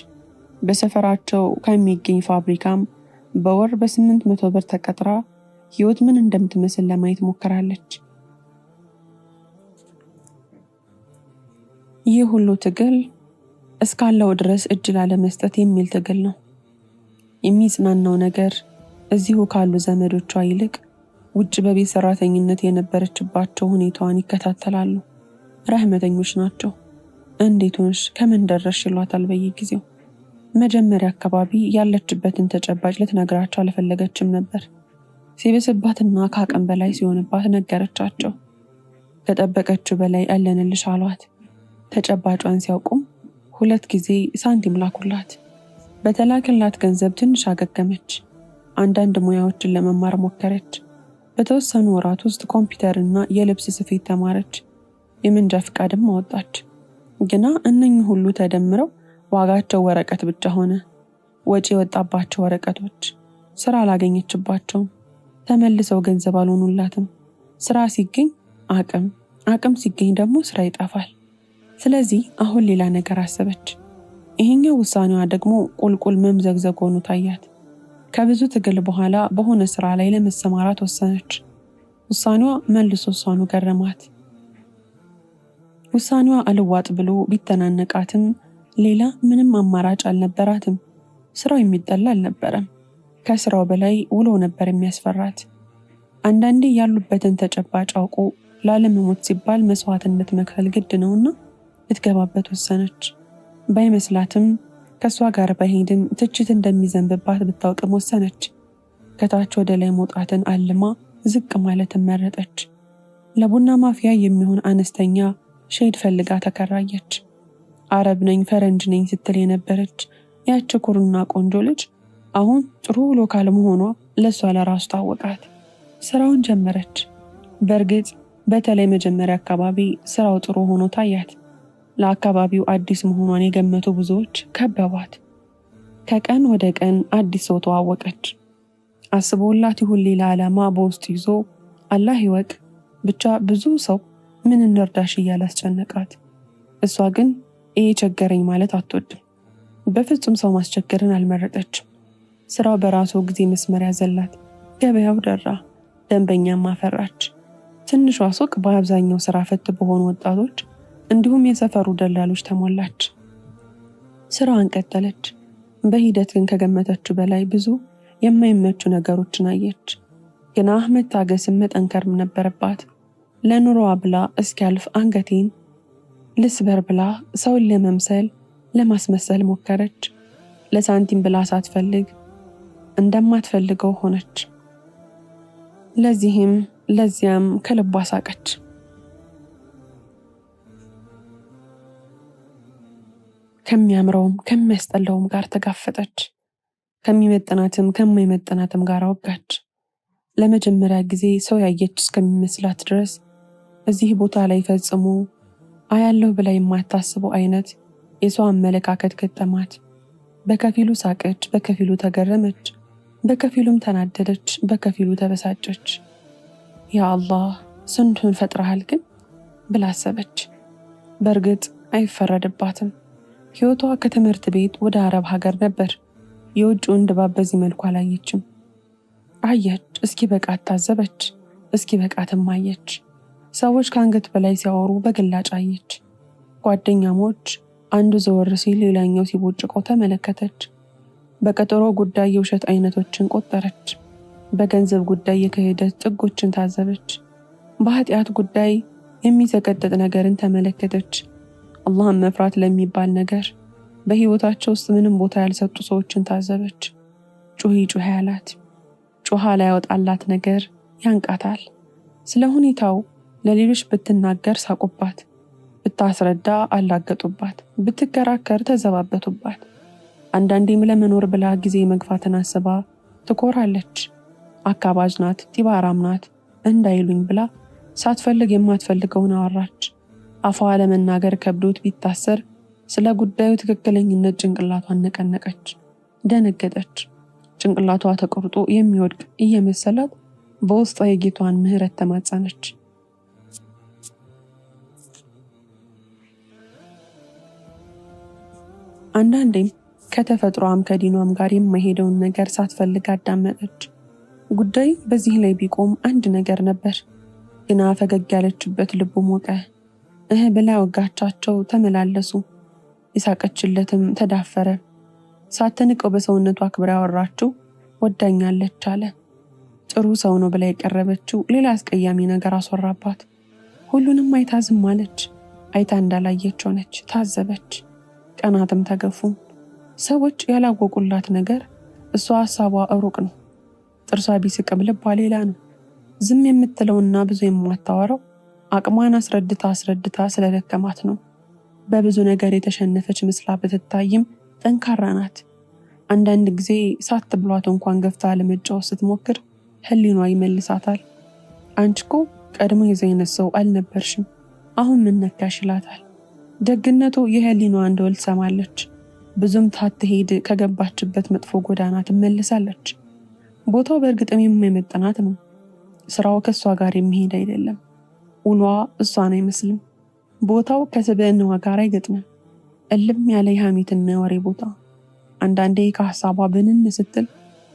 በሰፈራቸው ከሚገኝ ፋብሪካም በወር በ800 ብር ተቀጥራ ህይወት ምን እንደምትመስል ለማየት ሞክራለች። ይህ ሁሉ ትግል እስካለው ድረስ እጅ ላለመስጠት የሚል ትግል ነው። የሚጽናናው ነገር እዚሁ ካሉ ዘመዶቿ ይልቅ ውጭ በቤት ሰራተኝነት የነበረችባቸው ሁኔታዋን ይከታተላሉ። ረህመተኞች ናቸው። እንዴት ሆንሽ፣ ከምን ደረስሽ ይሏታል በየጊዜው። መጀመሪያ አካባቢ ያለችበትን ተጨባጭ ልትነግራቸው አልፈለገችም ነበር። ሲብስባትና ከአቅም በላይ ሲሆንባት ነገረቻቸው። ከጠበቀችው በላይ አለንልሽ አሏት። ተጨባጯን ሲያውቁም 2 ጊዜ ሳንቲም ላኩላት። በተላከላት ገንዘብ ትንሽ አገገመች። አንዳንድ ሙያዎችን ለመማር ሞከረች። በተወሰኑ ወራት ውስጥ ኮምፒውተርና የልብስ ስፌት ተማረች። የመንጃ ፈቃድም አወጣች። ግና እነኚህ ሁሉ ተደምረው ዋጋቸው ወረቀት ብቻ ሆነ። ወጪ የወጣባቸው ወረቀቶች ስራ አላገኘችባቸውም። ተመልሰው ገንዘብ አልሆኑላትም። ስራ ሲገኝ አቅም ሲገኝ ደግሞ ስራ ይጠፋል። ስለዚህ አሁን ሌላ ነገር አሰበች። ይሄኛው ውሳኔዋ ደግሞ ቁልቁል መምዘግዘግ ሆኖ ታያት። ከብዙ ትግል በኋላ በሆነ ስራ ላይ ለመሰማራት ወሰነች። ውሳኔዋ መልሶ እሷኑ ገረማት። ውሳኔዋ አልዋጥ ብሎ ቢተናነቃትም ሌላ ምንም አማራጭ አልነበራትም። ስራው የሚጠላ አልነበረም። ከስራው በላይ ውሎ ነበር የሚያስፈራት። አንዳንዴ ያሉበትን ተጨባጭ አውቆ ላለመሞት ሲባል መስዋዕትነት መክፈል ግድ ነውና ልትገባበት ወሰነች። ባይመስላትም ከሷ ጋር በሄድም ትችት እንደሚዘንብባት ብታውቅም ወሰነች። ከታች ወደ ላይ መውጣትን አልማ ዝቅ ማለትን መረጠች። ለቡና ማፍያ የሚሆን አነስተኛ ሼድ ፈልጋ ተከራየች። አረብ ነኝ ፈረንጅ ነኝ ስትል የነበረች ያች ኩሩና ቆንጆ ልጅ አሁን ጥሩ ውሎ ካለመሆኗ ለሷ ለራሱ ታወቃት። ስራውን ጀመረች። በእርግጥ በተለይ መጀመሪያ አካባቢ ስራው ጥሩ ሆኖ ታያት። ለአካባቢው አዲስ መሆኗን የገመቱ ብዙዎች ከበቧት። ከቀን ወደ ቀን አዲስ ሰው ተዋወቀች። አስቦላት ይሁን ሌላ ዓላማ በውስጥ ይዞ አላህ ይወቅ ብቻ ብዙ ሰው ምን እንርዳሽ እያለ አስጨነቃት። እሷ ግን ይሄ ቸገረኝ ማለት አትወድም። በፍጹም ሰው ማስቸገርን አልመረጠችም። ስራው በራሱ ጊዜ መስመር ያዘላት። ገበያው ደራ፣ ደንበኛም አፈራች። ትንሿ ሱቅ በአብዛኛው ስራ ፈት በሆኑ ወጣቶች እንዲሁም የሰፈሩ ደላሎች ተሞላች። ስራዋን ቀጠለች። በሂደት ግን ከገመተችው በላይ ብዙ የማይመቹ ነገሮችን አየች። ግና መታገስም መጠንከርም ነበረባት። ለኑሮዋ ብላ እስኪያልፍ አንገቴን ልስበር ብላ ሰውን ለመምሰል ለማስመሰል ሞከረች። ለሳንቲም ብላ ሳትፈልግ እንደማትፈልገው ሆነች። ለዚህም ለዚያም ከልቧ ሳቀች። ከሚያምረውም ከሚያስጠላውም ጋር ተጋፈጠች። ከሚመጥናትም ከማይመጥናትም ጋር አወጋች። ለመጀመሪያ ጊዜ ሰው ያየች እስከሚመስላት ድረስ እዚህ ቦታ ላይ ፈጽሞ አያለሁ ብላ የማታስበው አይነት የሰው አመለካከት ገጠማት። በከፊሉ ሳቀች፣ በከፊሉ ተገረመች፣ በከፊሉም ተናደደች፣ በከፊሉ ተበሳጨች። ያ አላህ ስንቱን ፈጥረሃል ግን ብላ አሰበች። በእርግጥ አይፈረድባትም። ሕይወቷ ከትምህርት ቤት ወደ አረብ ሀገር ነበር። የውጭውን ድባብ በዚህ መልኩ አላየችም። አየች፣ እስኪ በቃት ታዘበች፣ እስኪ በቃትም አየች። ሰዎች ከአንገት በላይ ሲያወሩ በግላጭ አየች። ጓደኛሞች አንዱ ዘወር ሲል ሌላኛው ሲቦጭቀው ተመለከተች። በቀጠሮ ጉዳይ የውሸት አይነቶችን ቆጠረች። በገንዘብ ጉዳይ የክህደት ጥጎችን ታዘበች። በኃጢአት ጉዳይ የሚሰቀጥጥ ነገርን ተመለከተች። አላህን መፍራት ለሚባል ነገር በህይወታቸው ውስጥ ምንም ቦታ ያልሰጡ ሰዎችን ታዘበች። ጩኺ ጩኺ ያላት ጮሃ ላይ ያወጣላት ነገር ያንቃታል። ስለ ሁኔታው ለሌሎች ብትናገር ሳቁባት፣ ብታስረዳ አላገጡባት፣ ብትከራከር ተዘባበቱባት። አንዳንዴም ለመኖር ብላ ጊዜ መግፋትን አስባ ትኮራለች። አካባጅ ናት፣ ጢባራም ናት እንዳይሉኝ ብላ ሳትፈልግ የማትፈልገውን አወራች። አፏ ለመናገር ከብዶት ቢታሰር ስለ ጉዳዩ ትክክለኝነት ጭንቅላቷን ነቀነቀች። ደነገጠች። ጭንቅላቷ ተቆርጦ የሚወድቅ እየመሰላት በውስጧ የጌቷን ምህረት ተማጸነች። አንዳንዴም ከተፈጥሯም ከዲኗም ጋር የማይሄደውን ነገር ሳትፈልግ አዳመጠች። ጉዳይ በዚህ ላይ ቢቆም አንድ ነገር ነበር፣ ግና ፈገግ ያለችበት ልቡ ሞቀ። ብላ ወጋቻቸው ተመላለሱ። የሳቀችለትም ተዳፈረ። ሳትንቀው በሰውነቷ አክብራ ያወራችው ወዳኛለች አለ። ጥሩ ሰው ነው ብላ የቀረበችው ሌላ አስቀያሚ ነገር አስወራባት። ሁሉንም አይታ ዝም አለች። አይታ እንዳላየች ሆነች፣ ታዘበች። ቀናትም ተገፉ። ሰዎች ያላወቁላት ነገር እሷ ሀሳቧ ሩቅ ነው። ጥርሷ ቢስቅም ልቧ ሌላ ነው። ዝም የምትለውና ብዙ የማታወራው አቅሟን አስረድታ ስለደከማት ነው። በብዙ ነገር የተሸነፈች ምስላ ብትታይም ጠንካራ ናት። አንዳንድ ጊዜ ሳት ብሏት እንኳን ገፍታ ለመጫወት ስትሞክር ህሊኗ ይመልሳታል። አንቺ እኮ ቀድሞ የዚህ አይነት ሰው አልነበርሽም፣ አሁን ምን ነካሽ ይላታል። ደግነቱ የህሊኗ እንደወል ትሰማለች። ብዙም ታትሄድ ከገባችበት መጥፎ ጎዳና ትመልሳለች። ቦታው በእርግጥም የማይመጥናት ነው። ስራው ከእሷ ጋር የሚሄድ አይደለም። ውሏ እሷን አይመስልም። ቦታው ከስብዕናዋ ጋር አይገጥምም። እልም ያለ የሐሜትና የወሬ ቦታ። አንዳንዴ ከሀሳቧ ብንን ስትል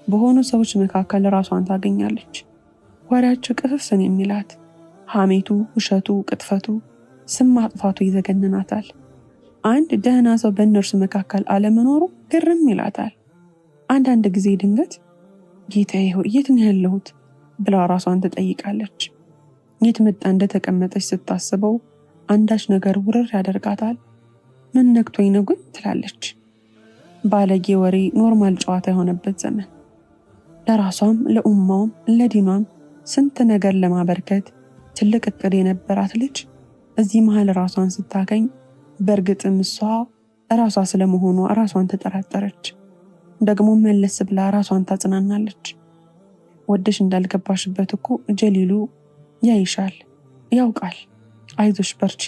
በሆኑ ሰዎች መካከል ራሷን ታገኛለች። ወሬያቸው ቅፍፍን የሚላት፣ ሐሜቱ፣ ውሸቱ፣ ቅጥፈቱ፣ ስም ማጥፋቱ ይዘገንናታል። አንድ ደህና ሰው በእነርሱ መካከል አለመኖሩ ግርም ይላታል። አንዳንድ ጊዜ ድንገት ጌታዬ ሆይ የት ነው ያለሁት ብላ ራሷን ትጠይቃለች። የት መጣ እንደተቀመጠች ስታስበው አንዳች ነገር ውርር ያደርጋታል። ምን ነክቶኝ ነው ግን ትላለች። ባለጌ ወሬ ኖርማል ጨዋታ የሆነበት ዘመን። ለራሷም ለኡማውም ለዲኗም ስንት ነገር ለማበርከት ትልቅ እቅድ የነበራት ልጅ እዚህ መሃል ራሷን ስታገኝ በእርግጥም እሷ ራሷ ስለመሆኗ ራሷን ተጠራጠረች። ደግሞ መለስ ብላ ራሷን ታጽናናለች። ወደሽ እንዳልገባሽበት እኮ ጀሊሉ ያይሻል፣ ያውቃል። አይዞሽ በርቺ፣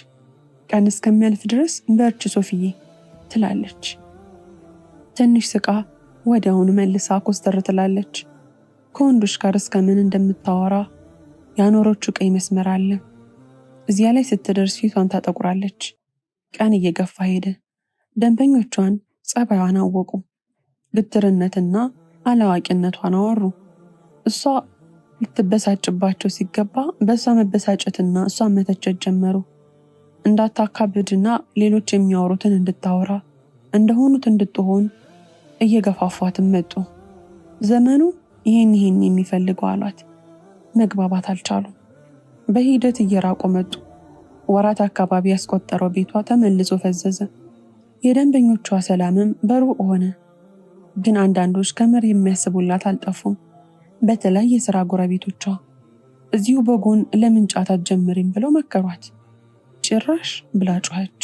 ቀን እስከሚያልፍ ድረስ በርቺ ሶፊዬ ትላለች። ትንሽ ስቃ ወዲያውኑ መልሳ ኮስተር ትላለች። ከወንዶች ጋር እስከምን እንደምታወራ ያኖረችው ቀይ መስመር አለ። እዚያ ላይ ስትደርስ ፊቷን ታጠቁራለች። ቀን እየገፋ ሄደ። ደንበኞቿን ጸባይዋን አወቁ። ግትርነትና አላዋቂነቷን አወሩ። እሷ ልትበሳጭባቸው ሲገባ በእሷ መበሳጨትና እሷ መተቸት ጀመሩ። እንዳታካብድና ሌሎች የሚያወሩትን እንድታወራ እንደሆኑት እንድትሆን እየገፋፏትም መጡ። ዘመኑ ይህን የሚፈልገው አሏት። መግባባት አልቻሉም። በሂደት እየራቁ መጡ። ወራት አካባቢ ያስቆጠረው ቤቷ ተመልሶ ፈዘዘ። የደንበኞቿ ሰላምም በሩቅ ሆነ። ግን አንዳንዶች ከምር የሚያስቡላት አልጠፉም። በተለይ የሥራ ጎረቤቶቿ እዚሁ በጎን ለምን ጫት አትጀምሪም ብለው መከሯት። ጭራሽ ብላ ጮኸች።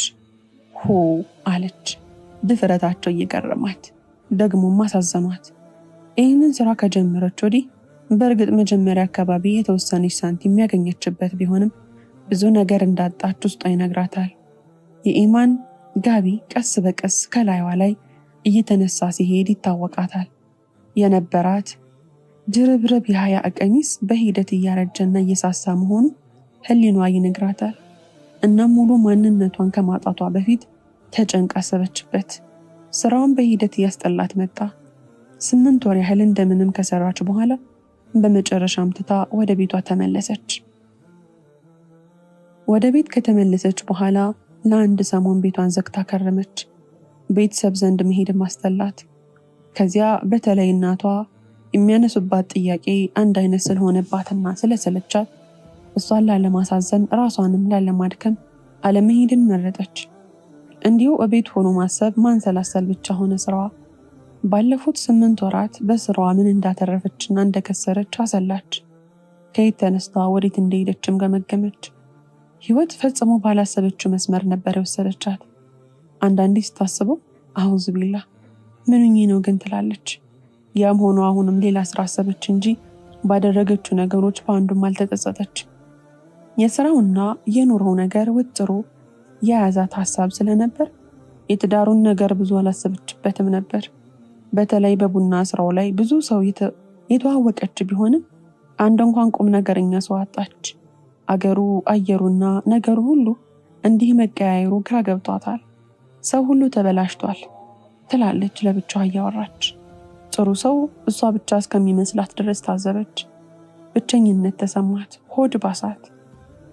ሆ አለች። ድፍረታቸው እየገረማት ደግሞም አሳዘኗት። ይህንን ስራ ከጀመረች ወዲህ በእርግጥ መጀመሪያ አካባቢ የተወሰነች ሳንቲም ያገኘችበት ቢሆንም ብዙ ነገር እንዳጣች ውስጧ ይነግራታል። የኢማን ጋቢ ቀስ በቀስ ከላይዋ ላይ እየተነሳ ሲሄድ ይታወቃታል። የነበራት ድርብርብ የሀያ ቀሚስ በሂደት እያረጀና እየሳሳ መሆኑ ህሊኗ ይነግራታል። እናም ሙሉ ማንነቷን ከማጣቷ በፊት ተጨንቃ አሰበችበት። ስራውን በሂደት እያስጠላት መጣ። 8 ወር ያህል እንደምንም ከሰራች በኋላ በመጨረሻም ትታ ወደ ቤቷ ተመለሰች። ወደ ቤት ከተመለሰች በኋላ ለአንድ ሰሞን ቤቷን ዘግታ ከረመች። ቤተሰብ ዘንድ መሄድ ማስጠላት። ከዚያ በተለይ እናቷ የሚያነሱባት ጥያቄ አንድ አይነት ስለሆነባትና ስለሰለቻት እሷን ላለማሳዘን ራሷንም ላለማድከም አለመሄድን መረጠች። እንዲሁ እቤት ሆኖ ማሰብ ማንሰላሰል ብቻ ሆነ ስራዋ። ባለፉት 8 ወራት በስራዋ ምን እንዳተረፈችና እንደከሰረች አሰላች። ከየት ተነስታ ወዴት እንደሄደችም ገመገመች። ህይወት ፈጽሞ ባላሰበችው መስመር ነበር የወሰደቻት። አንዳንዴ ስታስበው አውዝ ቢላ ምንኝ ነው ግን ትላለች። ያም ሆኖ አሁንም ሌላ ስራ አሰበች እንጂ ባደረገችው ነገሮች በአንዱም አልተጸጸተች። የስራውና የኑሮው ነገር ውጥሩ የያዛት ሀሳብ ስለነበር የትዳሩን ነገር ብዙ አላሰበችበትም ነበር። በተለይ በቡና ስራው ላይ ብዙ ሰው የተዋወቀች ቢሆንም አንድ እንኳን ቁም ነገረኛ ሰው አጣች። አገሩ፣ አየሩና ነገሩ ሁሉ እንዲህ መቀያየሩ ግራ ገብቷታል። ሰው ሁሉ ተበላሽቷል ትላለች ለብቻዋ እያወራች። ጥሩ ሰው እሷ ብቻ እስከሚመስላት ድረስ ታዘበች። ብቸኝነት ተሰማት፣ ሆድ ባሳት።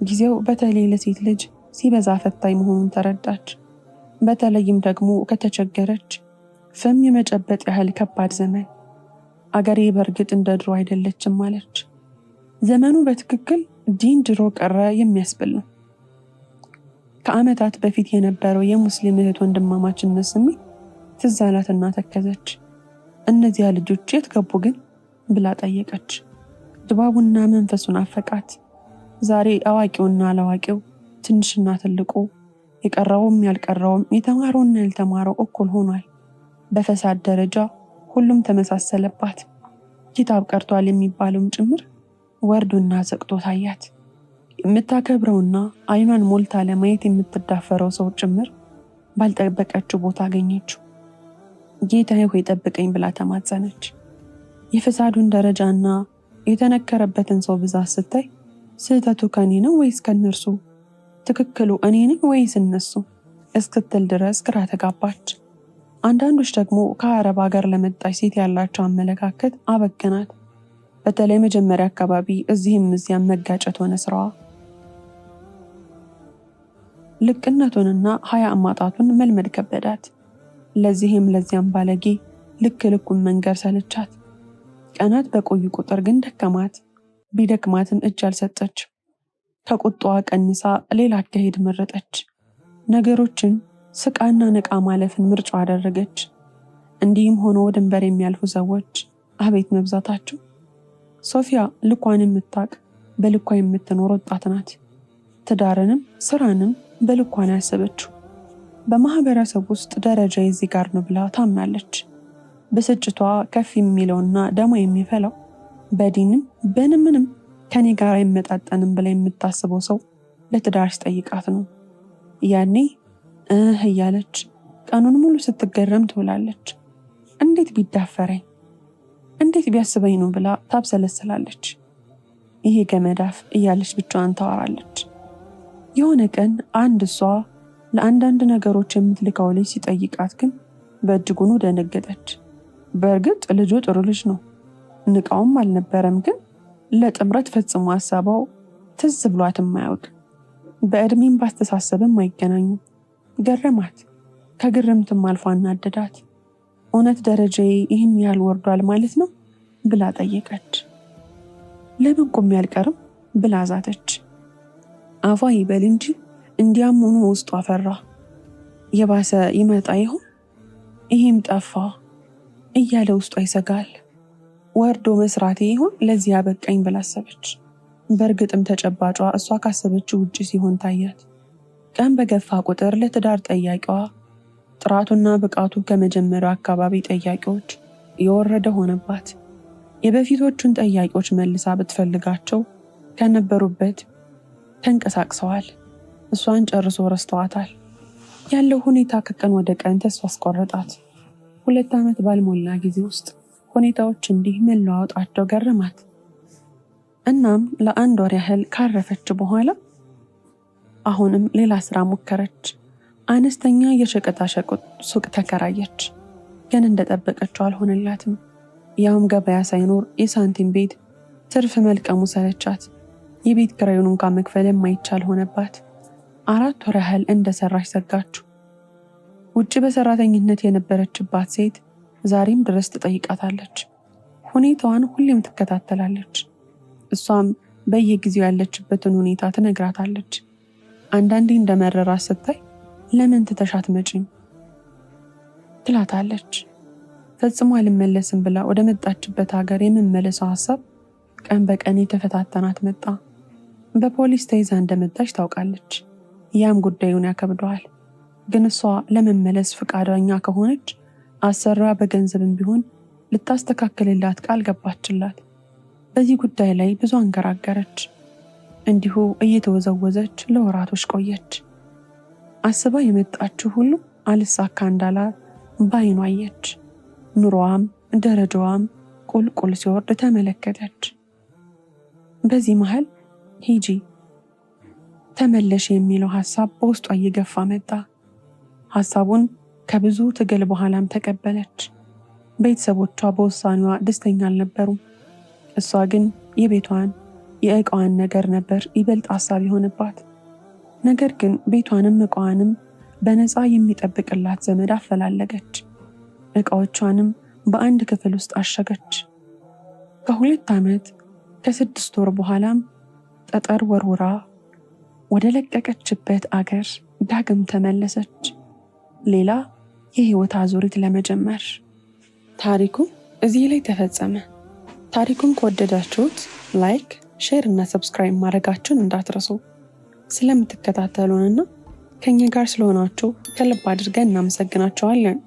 ጊዜው በተለይ ለሴት ልጅ ሲበዛ ፈታኝ መሆኑን ተረዳች። በተለይም ደግሞ ከተቸገረች ፍም የመጨበጥ ያህል ከባድ ዘመን። አገሬ በእርግጥ እንደ ድሮ አይደለችም አለች። ዘመኑ በትክክል ዲን ድሮ ቀረ የሚያስብል ነው። ከዓመታት በፊት የነበረው የሙስሊም እህት ወንድማማችነት ስሜት ትዝ አላትና ተከዘች። እነዚያ ልጆች የት ገቡ ግን ብላ ጠየቀች። ድባቡና መንፈሱን አፈቃት። ዛሬ አዋቂውና አላዋቂው፣ ትንሽና ትልቁ፣ የቀረውም ያልቀረውም፣ የተማረውና ያልተማረው እኩል ሆኗል። በፈሳድ ደረጃ ሁሉም ተመሳሰለባት። ኪታብ ቀርቷል የሚባለውም ጭምር ወርዱና ዘቅጦ ታያት። የምታከብረውና አይኗን ሞልታ ለማየት የምትዳፈረው ሰው ጭምር ባልጠበቀችው ቦታ አገኘችው። ጌታዬ ሆይ ጠብቀኝ ብላ ተማጸነች። የፈሳዱን ደረጃና የተነከረበትን ሰው ብዛት ስታይ ስህተቱ ከኔ ነው ወይስ ከነርሱ? ትክክሉ እኔ ነኝ ወይስ እነሱ እስክትል ድረስ ግራ ተጋባች። አንዳንዶች ደግሞ ከአረብ ሀገር ለመጣች ሴት ያላቸው አመለካከት አበገናት። በተለይ መጀመሪያ አካባቢ እዚህም እዚያም መጋጨት ሆነ ስራዋ። ልቅነቱንና ሀያ ማጣቱን መልመድ ከበዳት። ለዚህም ለዚያም ባለጌ ልክ ልኩን መንገር ሰለቻት። ቀናት በቆዩ ቁጥር ግን ደከማት። ቢደክማትም እጅ አልሰጠች። ከቁጣዋ ቀንሳ ሌላ አካሄድ መረጠች። ነገሮችን ስቃና ንቃ ማለፍን ምርጫ አደረገች። እንዲህም ሆኖ ድንበር የሚያልፉ ሰዎች አቤት መብዛታቸው። ሶፊያ ልኳን የምታቅ በልኳ የምትኖር ወጣት ናት። ትዳርንም ስራንም በልኳን ያሰበችው። በማህበረሰብ ውስጥ ደረጃ የዚህ ጋር ነው ብላ ታምናለች። ብስጭቷ ከፍ የሚለውና ደሞ የሚፈላው በዲንም በምንም ከኔ ጋር አይመጣጠንም ብላ የምታስበው ሰው ለትዳር ሲጠይቃት ነው። ያኔ እያለች ቀኑን ሙሉ ስትገረም ትውላለች። እንዴት ቢዳፈረኝ፣ እንዴት ቢያስበኝ ነው ብላ ታብሰለስላለች። ይሄ ገመዳፍ እያለች ብቻዋን ታወራለች። የሆነ ቀን አንድ እሷ ለአንዳንድ ነገሮች የምትልካው ልጅ ሲጠይቃት ግን በእጅጉኑ ደነገጠች። በእርግጥ ልጁ ጥሩ ልጅ ነው፣ ንቃውም አልነበረም። ግን ለጥምረት ፈጽሞ ሀሳባው ትዝ ብሏትም አያውቅ። በዕድሜም ባስተሳሰብም አይገናኙ። ገረማት። ከግርምትም አልፎ አናደዳት። እውነት ደረጃዬ ይህን ያህል ወርዷል ማለት ነው ብላ ጠየቀች። ለምን ቆሜ አልቀርም ብላ ዛተች። አፏ ይበል እንጂ እንዲያም ሆኖ ውስጡ አፈራ። የባሰ ይመጣ ይሆን? ይሄም ጠፋ እያለ ውስጧ ይሰጋል። ወርዶ መስራቴ ይሆን ለዚህ ያበቃኝ ብላ አሰበች። በእርግጥም ተጨባጯ እሷ ካሰበችው ውጪ ሲሆን ታያት። ቀን በገፋ ቁጥር ለትዳር ጠያቂዋ ጥራቱና ብቃቱ ከመጀመሪያው አካባቢ ጠያቂዎች የወረደ ሆነባት። የበፊቶቹን ጠያቂዎች መልሳ ብትፈልጋቸው ከነበሩበት ተንቀሳቅሰዋል። እሷን ጨርሶ ረስተዋታል። ያለው ሁኔታ ከቀን ወደ ቀን ተስፋ አስቆረጣት። 2 ዓመት ባልሞላ ጊዜ ውስጥ ሁኔታዎች እንዲህ መለዋወጣቸው ገረማት። እናም ለ1 ወር ያህል ካረፈች በኋላ አሁንም ሌላ ስራ ሞከረች። አነስተኛ የሸቀጣሸቀጥ ሱቅ ተከራየች። ግን እንደጠበቀችው አልሆነላትም። ያውም ገበያ ሳይኖር የሳንቲም ቤት ትርፍ መልቀሙ ሰለቻት። የቤት ኪራዩን እንኳን መክፈል የማይቻል ሆነባት። 4 ወር ያህል እንደሰራች ዘጋችው። ውጭ በሰራተኝነት የነበረችባት ሴት ዛሬም ድረስ ትጠይቃታለች። ሁኔታዋን ሁሌም ትከታተላለች። እሷም በየጊዜው ያለችበትን ሁኔታ ትነግራታለች። አንዳንዴ እንደመረራት ስታይ ለምን ትተሻት መጪም ትላታለች። ፈጽሞ አልመለስም ብላ ወደ መጣችበት ሀገር የመመለሰው ሀሳብ ቀን በቀን የተፈታተናት መጣ። በፖሊስ ተይዛ እንደመጣች ታውቃለች። ያም ጉዳዩን ያከብደዋል። ግን እሷ ለመመለስ ፈቃደኛ ከሆነች አሰሪዋ በገንዘብም ቢሆን ልታስተካክልላት ቃል ገባችላት። በዚህ ጉዳይ ላይ ብዙ አንገራገረች። እንዲሁ እየተወዘወዘች ለወራቶች ቆየች። አስባ የመጣችው ሁሉ አልሳካ እንዳላት በዓይኗ አየች። ኑሮዋም ደረጃዋም ቁልቁል ሲወርድ ተመለከተች። በዚህ መሃል ሂጂ ተመለሽ የሚለው ሀሳብ በውስጧ እየገፋ መጣ። ሀሳቡን ከብዙ ትግል በኋላም ተቀበለች። ቤተሰቦቿ በውሳኔዋ ደስተኛ አልነበሩም። እሷ ግን የቤቷን የእቃዋን ነገር ነበር ይበልጥ ሀሳብ የሆነባት። ነገር ግን ቤቷንም እቃዋንም በነፃ የሚጠብቅላት ዘመድ አፈላለገች። እቃዎቿንም በአንድ ክፍል ውስጥ አሸገች። ከ2 ዓመት ከ6 ወር በኋላም ጠጠር ወርውራ ወደ ለቀቀችበት አገር ዳግም ተመለሰች። ሌላ የህይወት አዙሪት ለመጀመር። ታሪኩ እዚህ ላይ ተፈጸመ። ታሪኩን ከወደዳችሁት ላይክ፣ ሼር እና ሰብስክራይብ ማድረጋችሁን እንዳትረሱ። ስለምትከታተሉንና ከኛ ጋር ስለሆናችሁ ከልብ አድርገን እናመሰግናችኋለን።